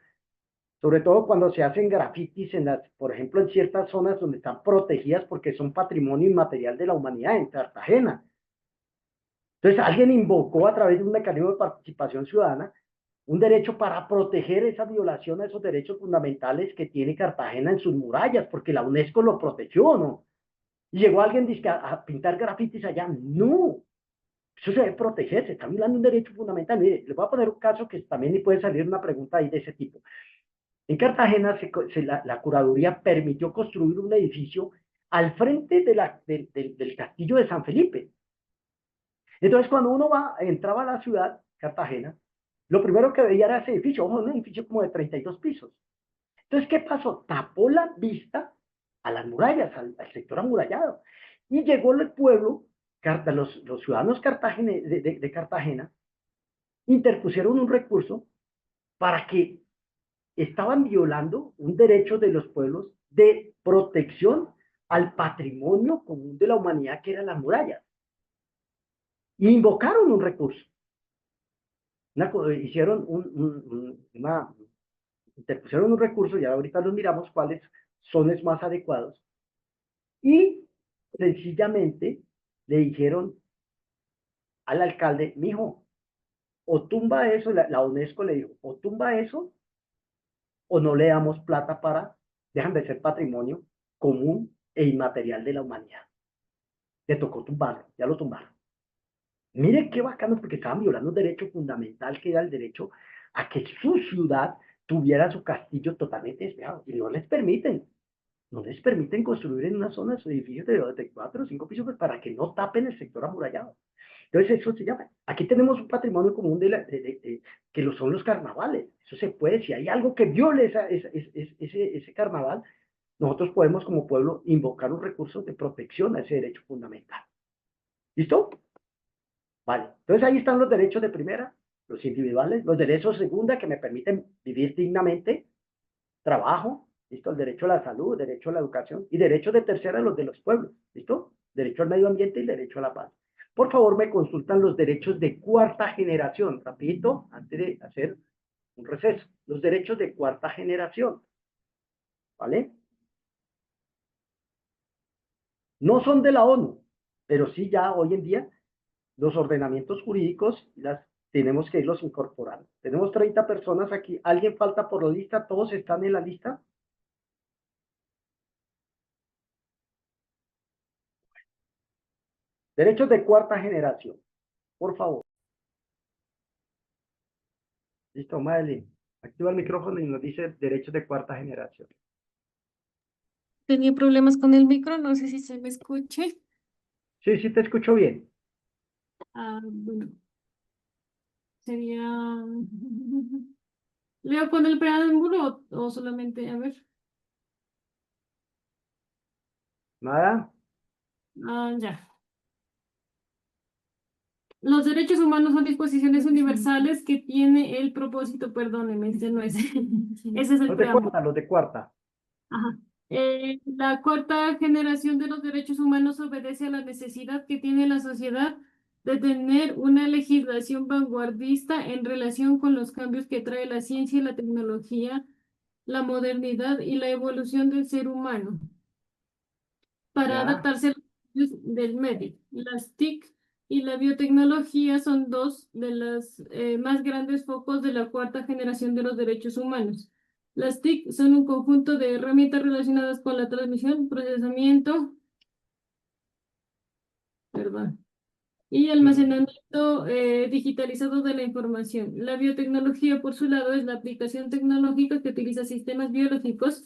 Sobre todo cuando se hacen grafitis por ejemplo, en ciertas zonas donde están protegidas porque son patrimonio inmaterial de la humanidad, en Cartagena. Entonces, alguien invocó a través de un mecanismo de participación ciudadana un derecho para proteger esa violación a esos derechos fundamentales que tiene Cartagena en sus murallas, porque la UNESCO lo protegió, ¿no? Y llegó alguien a pintar grafitis allá. No, eso se debe proteger, se está violando un derecho fundamental. Mire, les voy a poner un caso que también puede salir una pregunta ahí de ese tipo. En Cartagena la curaduría permitió construir un edificio al frente del castillo de San Felipe. Entonces, cuando uno entraba a la ciudad, Cartagena, lo primero que veía era ese edificio, un edificio como de 32 pisos. Entonces, ¿qué pasó? Tapó la vista a las murallas, al sector amurallado. Y llegó el pueblo, los ciudadanos de Cartagena, interpusieron un recurso para que estaban violando un derecho de los pueblos de protección al patrimonio común de la humanidad que eran las murallas. Y invocaron un recurso. Hicieron interpusieron un recurso, y ahorita los miramos cuáles son los más adecuados, y sencillamente le dijeron al alcalde, mijo, o tumba eso, la UNESCO le dijo, o tumba eso, o no le damos plata dejan de ser patrimonio común e inmaterial de la humanidad. Le tocó tumbarlo, ya lo tumbaron. Mire qué bacano, porque estaban violando un derecho fundamental que era el derecho a que su ciudad tuviera su castillo totalmente despejado. Y no les permiten construir en una zona de sus edificios de 4 o 5 pisos pues, para que no tapen el sector amurallado. Entonces eso se llama. Aquí tenemos un patrimonio común que lo son los carnavales. Eso se puede, si hay algo que viole ese carnaval, nosotros podemos como pueblo invocar un recurso de protección a ese derecho fundamental. ¿Listo? Vale, entonces ahí están los derechos de primera, los individuales, los derechos de segunda que me permiten vivir dignamente, trabajo, ¿listo? El derecho a la salud, derecho a la educación y derechos de tercera, los de los pueblos, ¿listo? Derecho al medio ambiente y derecho a la paz. Por favor, me consultan los derechos de cuarta generación, rapidito, antes de hacer un receso. Los derechos de cuarta generación, ¿vale? No son de la ONU, pero sí ya hoy en día los ordenamientos jurídicos tenemos que irlos incorporando. Tenemos 30 personas aquí. ¿Alguien falta por la lista? ¿Todos están en la lista? Derechos de cuarta generación. Por favor. Listo, Madeline. Activa el micrófono y nos dice derechos de cuarta generación. Tenía problemas con el micro, no sé si se me escuche. Sí, sí te escucho bien. Bueno, sería... ¿Leo con el preámbulo o solamente, a ver? ¿Nada? Ya. Los derechos humanos son disposiciones universales que tiene el propósito, perdóneme, ese no es. Ese es el preámbulo. Los de cuarta. Ajá. La cuarta generación de los derechos humanos obedece a la necesidad que tiene la sociedad de tener una legislación vanguardista en relación con los cambios que trae la ciencia y la tecnología, la modernidad y la evolución del ser humano para Ya, adaptarse a los cambios del medio. Las TIC y la biotecnología son dos de los más grandes focos de la cuarta generación de los derechos humanos. Las TIC son un conjunto de herramientas relacionadas con la transmisión, procesamiento, perdón, y ujú, almacenamiento digitalizado de la información. La biotecnología, por su lado, es la aplicación tecnológica que utiliza sistemas biológicos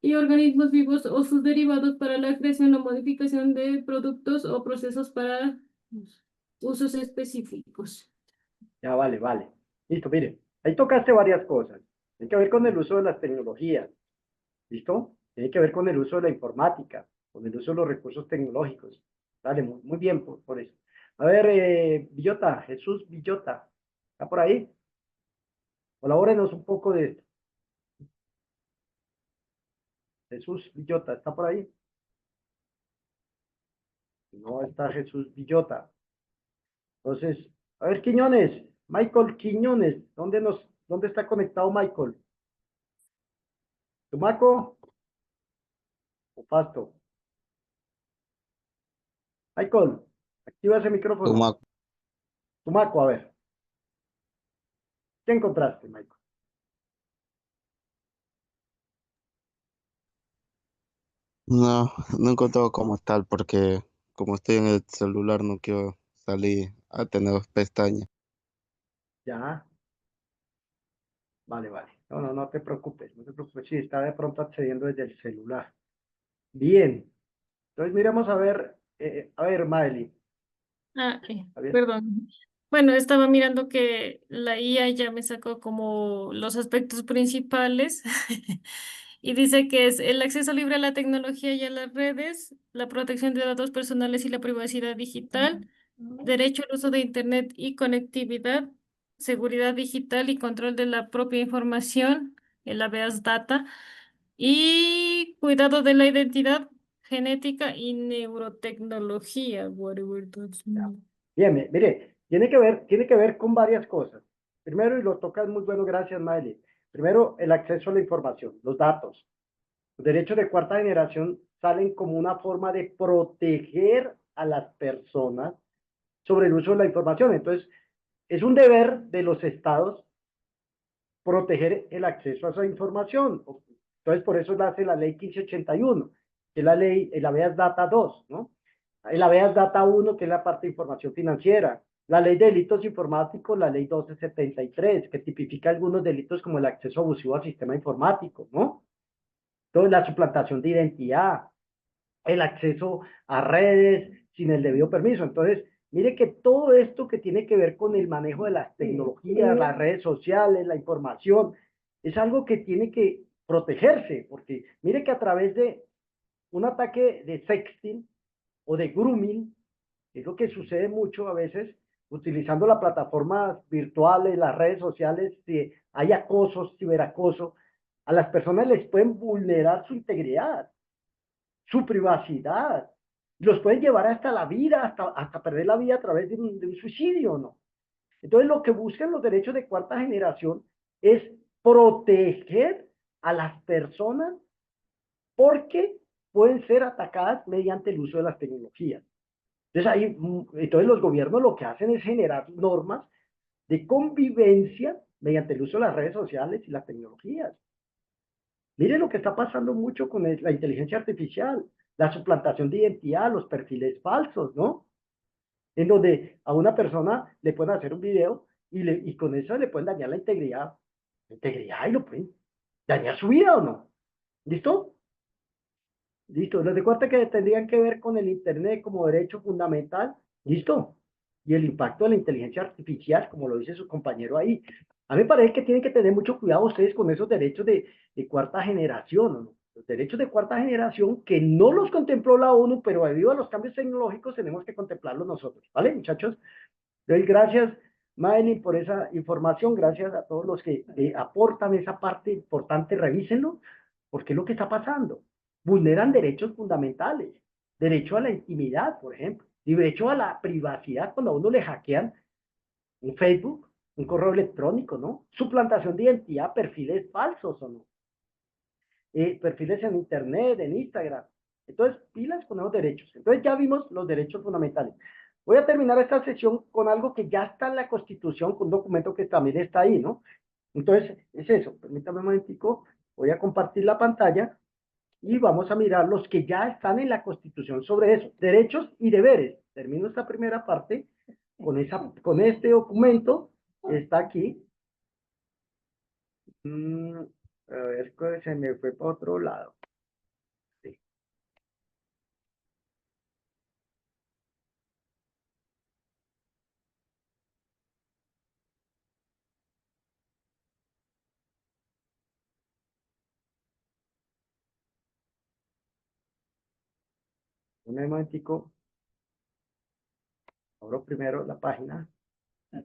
y organismos vivos o sus derivados para la creación o modificación de productos o procesos para usos específicos. ya, vale, vale. Listo, mire, ahí tocaste varias cosas. Tiene que ver con el uso de las tecnologías, ¿listo? Tiene que ver con el uso de la informática, con el uso de los recursos tecnológicos. Dale, muy bien por eso. A ver, Villota, Jesús Villota, ¿está por ahí? Colabórenos un poco de esto. Jesús Villota, ¿está por ahí? No está Jesús Villota. Entonces, a ver, Quiñones, Michael Quiñones, dónde está conectado Michael? ¿Tumaco o Pasto? Michael, activa ese micrófono. Tuma- Tumaco, a ver, ¿qué encontraste, Michael? No, no he encontrado como tal porque como estoy en el celular no quiero salir a tener pestañas. Ya, vale, vale. No te preocupes, no te preocupes. Sí, está de pronto accediendo desde el celular. Bien, entonces miremos a ver, Maeli, ¿está bien? Perdón. Bueno, estaba mirando que la IA ya me sacó como los aspectos principales y dice que es el acceso libre a la tecnología y a las redes, la protección de datos personales y la privacidad digital, derecho al uso de Internet y conectividad, seguridad digital y control de la propia información, el habeas data, y cuidado de la identidad genética y neurotecnología, whatever that Ya. means. Bien, mire, tiene que ver con varias cosas. Primero, y lo tocas muy bueno, gracias, Maeli. Primero, el acceso a la información, los datos. Los derechos de cuarta generación salen como una forma de proteger a las personas sobre el uso de la información. Entonces, es un deber de los estados proteger el acceso a esa información. Entonces, por eso nace la ley 1581, que es la ley, el habeas data 2, ¿no? El habeas data 1, que es la parte de información financiera. La ley de delitos informáticos, la ley 1273, que tipifica algunos delitos como el acceso abusivo al sistema informático, ¿no? Entonces, la suplantación de identidad, el acceso a redes sin el debido permiso. Entonces, mire que todo esto que tiene que ver con el manejo de las tecnologías, las redes sociales, la información, es algo que tiene que protegerse, porque mire que a través de un ataque de sexting o de grooming, es lo que sucede mucho a veces, utilizando las plataformas virtuales, las redes sociales, si hay acoso, ciberacoso, a las personas les pueden vulnerar su integridad, su privacidad, los pueden llevar hasta la vida, hasta perder la vida a través de un suicidio, ¿no? Entonces, lo que buscan los derechos de cuarta generación es proteger a las personas porque pueden ser atacadas mediante el uso de las tecnologías. Entonces los gobiernos lo que hacen es generar normas de convivencia mediante el uso de las redes sociales y las tecnologías. Mire lo que está pasando mucho con la inteligencia artificial, la suplantación de identidad, los perfiles falsos, ¿no? En donde a una persona le pueden hacer un video y con eso le pueden dañar la integridad y lo pueden dañar su vida o no. ¿Listo? Listo. Les recuerdo que tendrían que ver con el Internet como derecho fundamental. ¿Listo? y el impacto de la inteligencia artificial, como lo dice su compañero ahí. A mí me parece que tienen que tener mucho cuidado ustedes con esos derechos de cuarta generación, ¿no? Los derechos de cuarta generación que no los contempló la ONU, pero debido a los cambios tecnológicos tenemos que contemplarlos nosotros, ¿vale, muchachos? Doy gracias, Madeline, por esa información, gracias a todos los que aportan esa parte importante, revísenlo, porque es lo que está pasando. Vulneran derechos fundamentales, derecho a la intimidad, por ejemplo, y derecho a la privacidad cuando a uno le hackean un Facebook, un correo electrónico, ¿no? Suplantación de identidad, perfiles falsos o no. Perfiles en Internet, en Instagram. Entonces, pilas con esos derechos. Entonces, ya vimos los derechos fundamentales. Voy a terminar esta sesión con algo que ya está en la Constitución, con un documento que también está ahí, ¿no? Entonces, es eso. Permítame un momentico. Voy a compartir la pantalla y vamos a mirar los que ya están en la Constitución sobre eso. Derechos y deberes. Termino esta primera parte con este documento que está aquí. A ver, se me fue para otro lado. Sí. Un momentico. Abro primero la página. Ya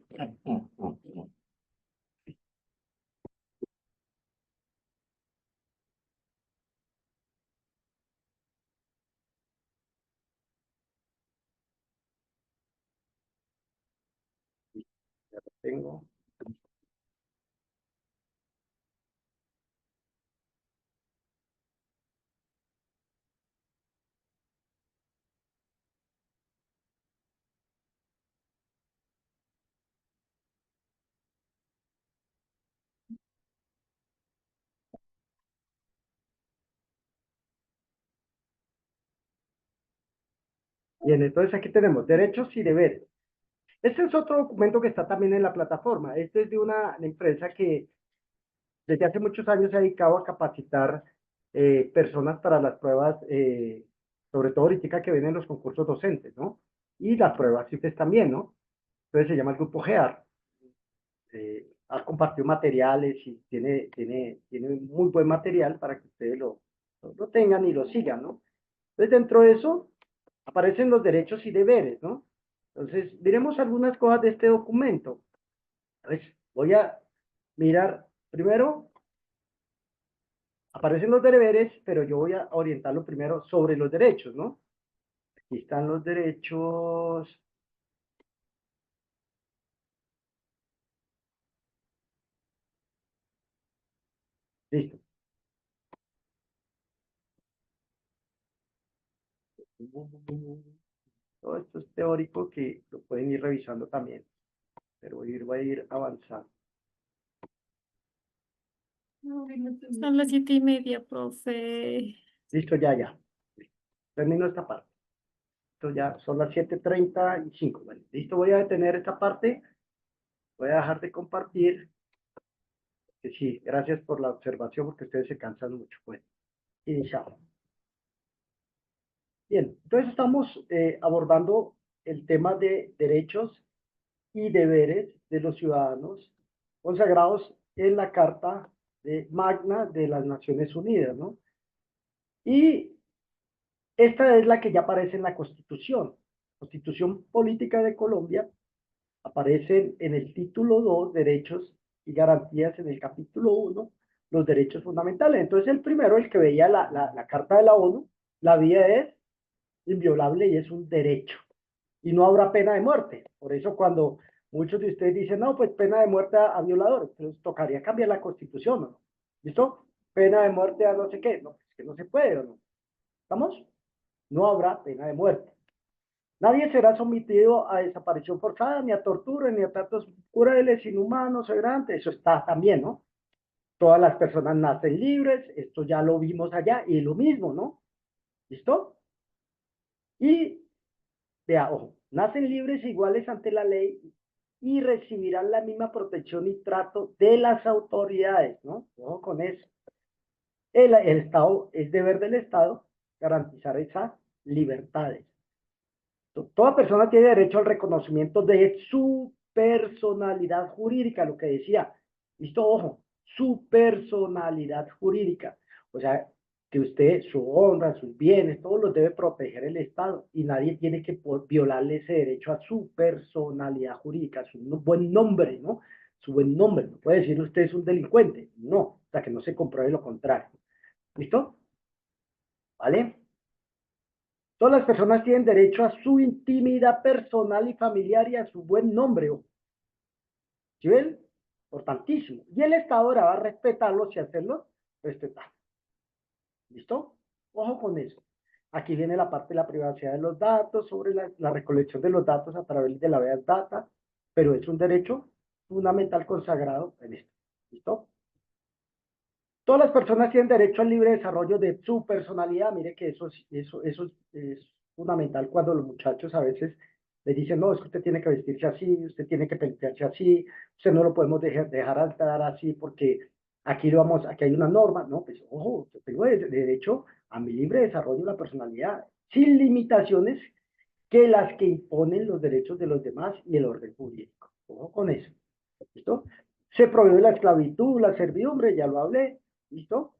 lo tengo. Bien, entonces aquí tenemos derechos y deberes. Este es otro documento que está también en la plataforma. Este es de una empresa que desde hace muchos años se ha dedicado a capacitar personas para las pruebas, sobre todo ahorita que vienen los concursos docentes, ¿no? Y las pruebas CIFES también, ¿no? Entonces se llama el Grupo GEAR. Ha compartido materiales y tiene muy buen material para que ustedes lo tengan y lo sigan, ¿no? Entonces dentro de eso aparecen los derechos y deberes, ¿no? Entonces, miremos algunas cosas de este documento. Pues voy a mirar, primero, aparecen los deberes, pero yo voy a orientarlo primero sobre los derechos, ¿no? Aquí están los derechos. Listo. Todo esto es teórico que lo pueden ir revisando también, pero voy a ir avanzando. Son las 7:30, profe. Listo, ya. Termino esta parte. Esto ya son las 7:35. Bueno, listo, voy a detener esta parte. Voy a dejar de compartir. Que sí, gracias por la observación porque ustedes se cansan mucho. Bueno, iniciamos. Bien, entonces estamos abordando el tema de derechos y deberes de los ciudadanos consagrados en la Carta Magna de las Naciones Unidas, ¿no? Y esta es la que ya aparece en la Constitución Política de Colombia. Aparecen en el título 2, derechos y garantías, en el capítulo 1, los derechos fundamentales. Entonces el primero, el que veía la Carta de la ONU, la vida es inviolable y es un derecho. Y no habrá pena de muerte. Por eso cuando muchos de ustedes dicen, no, pues pena de muerte a violadores, entonces tocaría cambiar la Constitución, ¿no? ¿Listo? Pena de muerte a no sé qué. No, es que no se puede, ¿no? ¿Estamos? No habrá pena de muerte. Nadie será sometido a desaparición forzada, ni a tortura, ni a tratos crueles, inhumanos o grandes. Eso está también, ¿no? Todas las personas nacen libres, esto ya lo vimos allá, y lo mismo, ¿no? ¿Listo? Y, vea, ojo, nacen libres e iguales ante la ley y recibirán la misma protección y trato de las autoridades, ¿no? Ojo con eso. El Estado, es deber del Estado garantizar esas libertades. Toda persona tiene derecho al reconocimiento de su personalidad jurídica, lo que decía. ¿Listo? Ojo, su personalidad jurídica. O sea, que usted, su honra, sus bienes, todos los debe proteger el Estado y nadie tiene que violarle ese derecho a su personalidad jurídica, su buen nombre, ¿no? Su buen nombre. No puede decir usted es un delincuente. No, hasta que no se compruebe lo contrario. ¿Listo? ¿Vale? Todas las personas tienen derecho a su intimidad personal y familiar y a su buen nombre. ¿Sí ven? Importantísimo. Y el Estado ahora va a respetarlos y hacerlos respetar. ¿Listo? Ojo con eso. Aquí viene la parte de la privacidad de los datos, sobre la recolección de los datos a través de la Big Data, pero es un derecho fundamental consagrado en esto. ¿Listo? Todas las personas tienen derecho al libre desarrollo de su personalidad. Mire que eso es fundamental cuando los muchachos a veces les dicen, no, es que usted tiene que vestirse así, usted tiene que peinarse así, usted no lo podemos dejar andar así porque aquí hay una norma. No, pues ojo, yo tengo derecho a mi libre desarrollo de la personalidad, sin limitaciones que las que imponen los derechos de los demás y el orden jurídico. Ojo con eso. ¿Listo? Se prohíbe la esclavitud, la servidumbre, ya lo hablé. ¿Listo?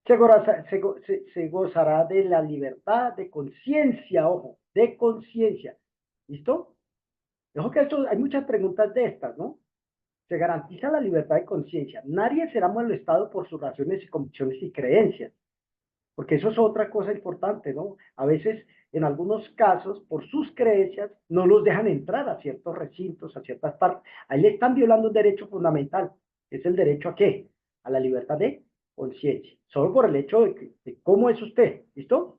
Se gozará de la libertad de conciencia, ojo, de conciencia. ¿Listo? Ojo que esto, hay muchas preguntas de estas, ¿no? Se garantiza la libertad de conciencia. Nadie será molestado por sus razones y convicciones y creencias, porque eso es otra cosa importante, ¿no? A veces, en algunos casos, por sus creencias, no los dejan entrar a ciertos recintos, a ciertas partes. Ahí le están violando un derecho fundamental. ¿Es el derecho a qué? A la libertad de conciencia. Solo por el hecho de cómo es usted. ¿Listo?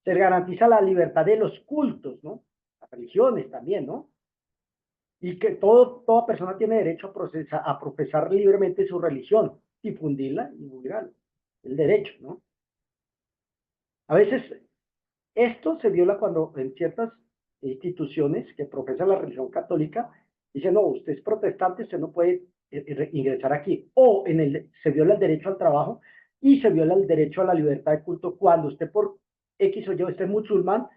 Se garantiza la libertad de los cultos, ¿no? Las religiones también, ¿no? Y que toda persona tiene derecho a profesar libremente su religión, difundirla y divulgarla. El derecho, ¿no? A veces esto se viola cuando en ciertas instituciones que profesan la religión católica dicen, no, usted es protestante, usted no puede ingresar aquí. O se viola el derecho al trabajo y se viola el derecho a la libertad de culto cuando usted por X o Y, usted es musulmán,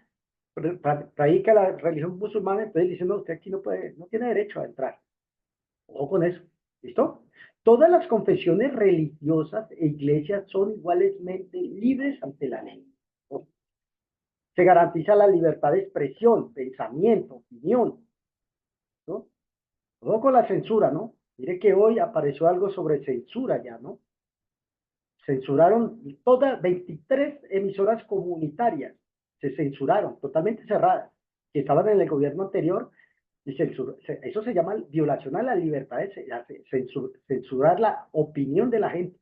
predica la religión musulmana, entonces dicen, no, usted aquí no puede, no tiene derecho a entrar. Ojo con eso. ¿Listo? Todas las confesiones religiosas e iglesias son igualmente libres ante la ley. Se garantiza la libertad de expresión, pensamiento, opinión, ¿no? Todo con la censura, ¿no? Mire que hoy apareció algo sobre censura ya, ¿no? Censuraron todas 23 emisoras comunitarias, se censuraron, totalmente cerradas, que estaban en el gobierno anterior, y eso se llama violación a la libertad, censurar la opinión de la gente.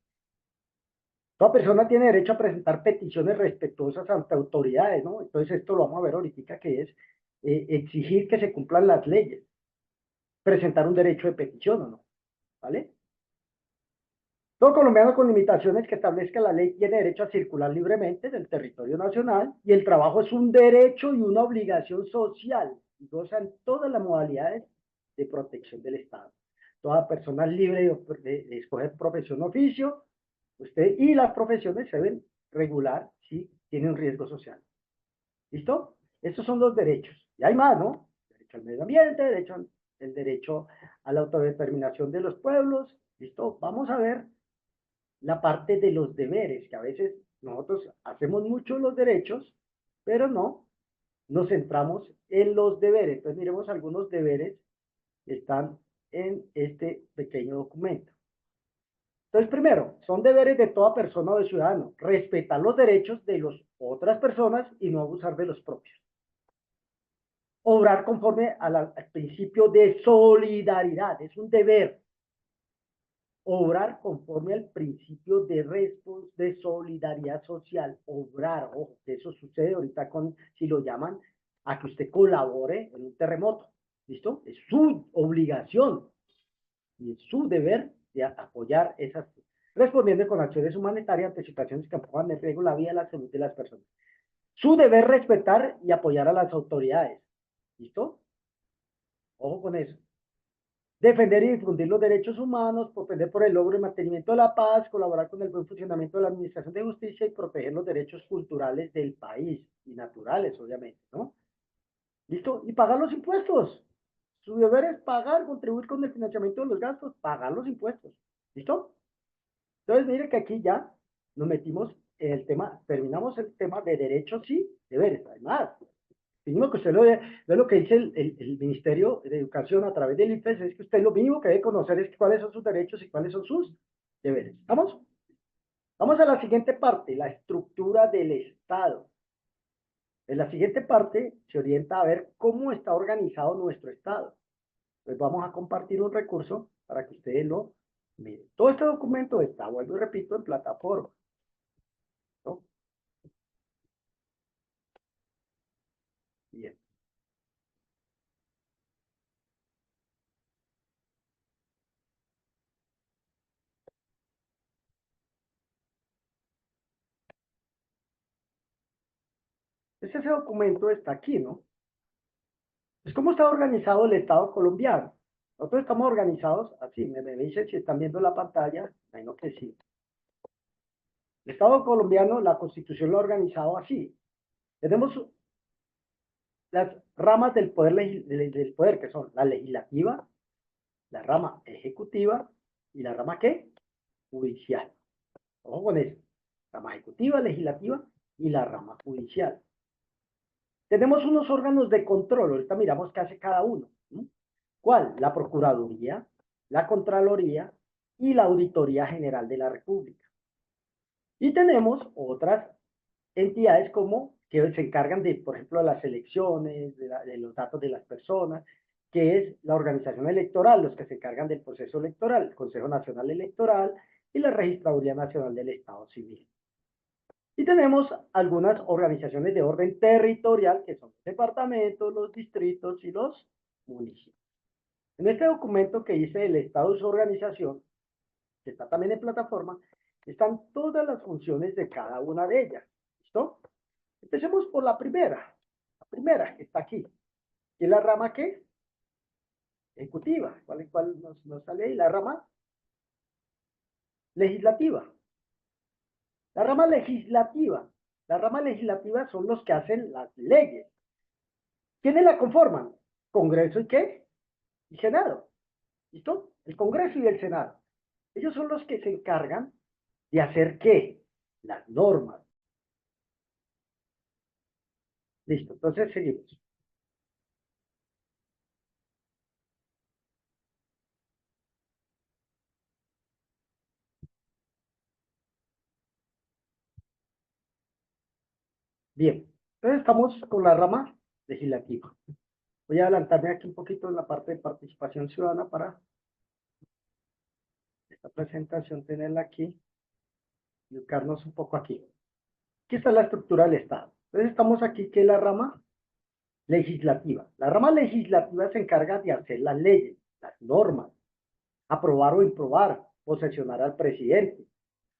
Toda persona tiene derecho a presentar peticiones respetuosas ante autoridades, ¿no? Entonces esto lo vamos a ver ahorita, que es exigir que se cumplan las leyes, presentar un derecho de petición o no, ¿vale? Todo colombiano con limitaciones que establezca la ley tiene derecho a circular libremente en el territorio nacional y el trabajo es un derecho y una obligación social y gozan todas las modalidades de protección del Estado. Toda persona es libre de escoger profesión o oficio, usted y las profesiones se deben regular si tiene un riesgo social. ¿Listo? Estos son los derechos. Y hay más, ¿no? Derecho al medio ambiente, el derecho a la autodeterminación de los pueblos. ¿Listo? Vamos a ver la parte de los deberes, que a veces nosotros hacemos mucho los derechos, pero no nos centramos en los deberes. Entonces miremos algunos deberes que están en este pequeño documento. Entonces, primero, son deberes de toda persona o de ciudadano, respetar los derechos de las otras personas y no abusar de los propios. Obrar conforme al principio de solidaridad, es un deber. Obrar conforme al principio de solidaridad social. Obrar, ojo, que eso sucede ahorita si lo llaman a que usted colabore en un terremoto. ¿Listo? Es su obligación y es su deber de apoyar esas, respondiendo con acciones humanitarias ante situaciones que pongan en riesgo la vida y la salud de las personas. Su deber respetar y apoyar a las autoridades. ¿Listo? Ojo con eso. Defender y difundir los derechos humanos, propender por el logro y mantenimiento de la paz, colaborar con el buen funcionamiento de la administración de justicia y proteger los derechos culturales del país y naturales, obviamente, ¿no? ¿Listo? Y pagar los impuestos. Su deber es pagar, contribuir con el financiamiento de los gastos, pagar los impuestos. ¿Listo? Entonces, mire que aquí ya nos metimos en el tema, terminamos el tema de derechos y deberes. Además, mínimo que usted ve lo que dice el Ministerio de Educación a través del IFES, es que usted lo mínimo que debe conocer es cuáles son sus derechos y cuáles son sus deberes. ¿Vamos? Vamos a la siguiente parte, la estructura del Estado. En la siguiente parte se orienta a ver cómo está organizado nuestro Estado. Pues vamos a compartir un recurso para que ustedes lo miren. Todo este documento está, vuelvo y repito, en plataforma, ¿no? Bien. Ese documento está aquí, ¿no? Es como está organizado el Estado colombiano. Nosotros estamos organizados así. Me dicen si están viendo la pantalla. Bueno, que sí. El Estado colombiano, la Constitución lo ha organizado así. Tenemos las ramas del poder, del poder, que son la legislativa, la rama ejecutiva y la rama, ¿qué? Judicial. Ojo con eso. Rama ejecutiva, legislativa y la rama judicial. Tenemos unos órganos de control. Ahorita miramos qué hace cada uno, ¿no? ¿Cuál? La Procuraduría, la Contraloría y la Auditoría General de la República. Y tenemos otras entidades como que se encargan de, por ejemplo, de las elecciones, de los datos de las personas, que es la organización electoral, los que se encargan del proceso electoral, el Consejo Nacional Electoral y la Registraduría Nacional del Estado Civil. Y tenemos algunas organizaciones de orden territorial, que son los departamentos, los distritos y los municipios. En este documento que dice el Estado y su organización, que está también en plataforma, están todas las funciones de cada una de ellas. ¿Listo? Empecemos por la primera. La primera que está aquí. ¿Y es la rama qué? Ejecutiva. ¿Cuál nos sale ahí? La rama legislativa. La rama legislativa. La rama legislativa son los que hacen las leyes. ¿Quiénes la conforman? Congreso y qué? Y Senado. ¿Listo? El Congreso y el Senado. Ellos son los que se encargan de hacer qué? Las normas. Listo, entonces seguimos. Bien, entonces estamos con la rama legislativa. Voy a adelantarme aquí un poquito en la parte de participación ciudadana para esta presentación tenerla aquí y ubicarnos un poco aquí. Aquí está la estructura del Estado. Entonces estamos aquí, que es la rama legislativa. La rama legislativa se encarga de hacer las leyes, las normas, aprobar o improbar, posesionar al presidente.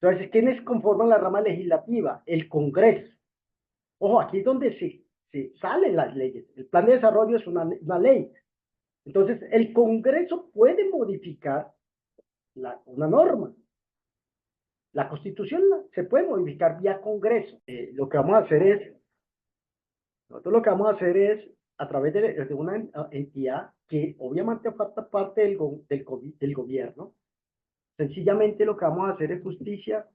Entonces, ¿quiénes conforman la rama legislativa? El Congreso. Ojo, aquí es donde se salen las leyes. El plan de desarrollo es una ley. Entonces, el Congreso puede modificar una norma. La Constitución se puede modificar vía Congreso. Lo que vamos a hacer es, nosotros lo que vamos a hacer es, a través de una entidad que obviamente falta parte del gobierno, sencillamente lo que vamos a hacer es justicia,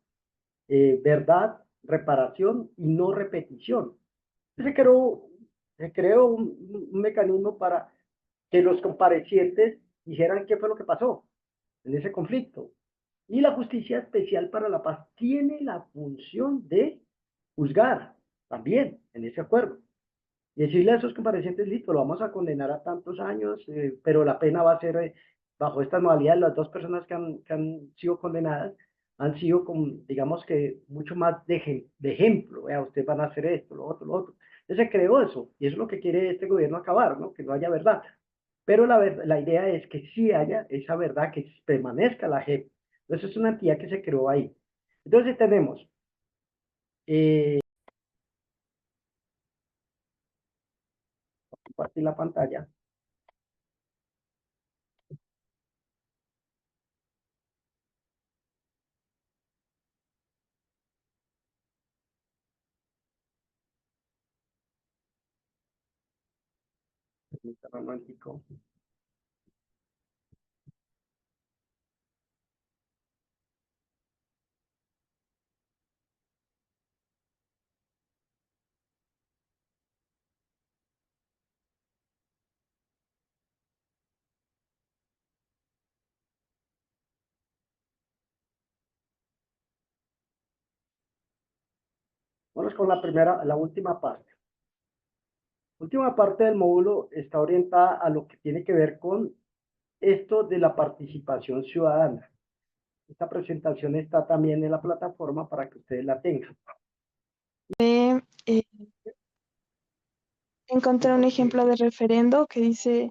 verdad, reparación y no repetición. Se creó un mecanismo para que los comparecientes dijeran qué fue lo que pasó en ese conflicto. Y la Justicia Especial para la Paz tiene la función de juzgar también en ese acuerdo. Y decirle a esos comparecientes, listo, lo vamos a condenar a tantos años, pero la pena va a ser bajo esta modalidad. Las dos personas que han sido condenadas han sido, digamos que, mucho más de ejemplo. Ustedes van a hacer esto, lo otro, lo otro. Entonces se creó eso, y eso es lo que quiere este gobierno acabar, ¿no? Que no haya verdad. Pero la idea es que sí haya esa verdad, que permanezca la JEP. Entonces es una entidad que se creó ahí. Entonces tenemos, compartir la pantalla. Permítame un momentico. Vamos con la última parte. La última parte del módulo está orientada a lo que tiene que ver con esto de la participación ciudadana. Esta presentación está también en la plataforma para que ustedes la tengan. Encontré un ejemplo de referendo que dice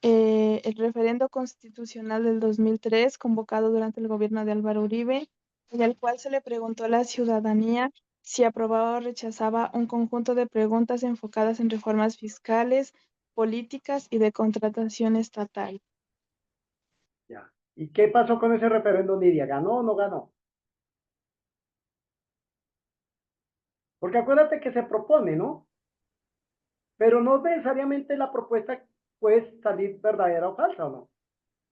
el referendo constitucional del 2003 convocado durante el gobierno de Álvaro Uribe, en el cual se le preguntó a la ciudadanía si aprobaba o rechazaba un conjunto de preguntas enfocadas en reformas fiscales, políticas y de contratación estatal. Ya. ¿Y qué pasó con ese referendo, Nidia? ¿Ganó o no ganó? Porque acuérdate que se propone, ¿no? Pero no necesariamente la propuesta puede salir verdadera o falsa, ¿o no?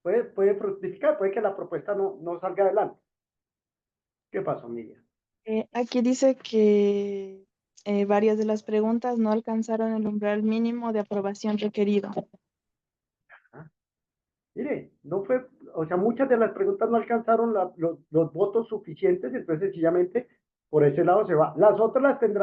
Puede fructificar, puede que la propuesta no salga adelante. ¿Qué pasó, Nidia? Aquí dice que varias de las preguntas no alcanzaron el umbral mínimo de aprobación requerido. Mire, no fue, o sea, muchas de las preguntas no alcanzaron los votos suficientes, entonces sencillamente por ese lado se va. Las otras las tendrán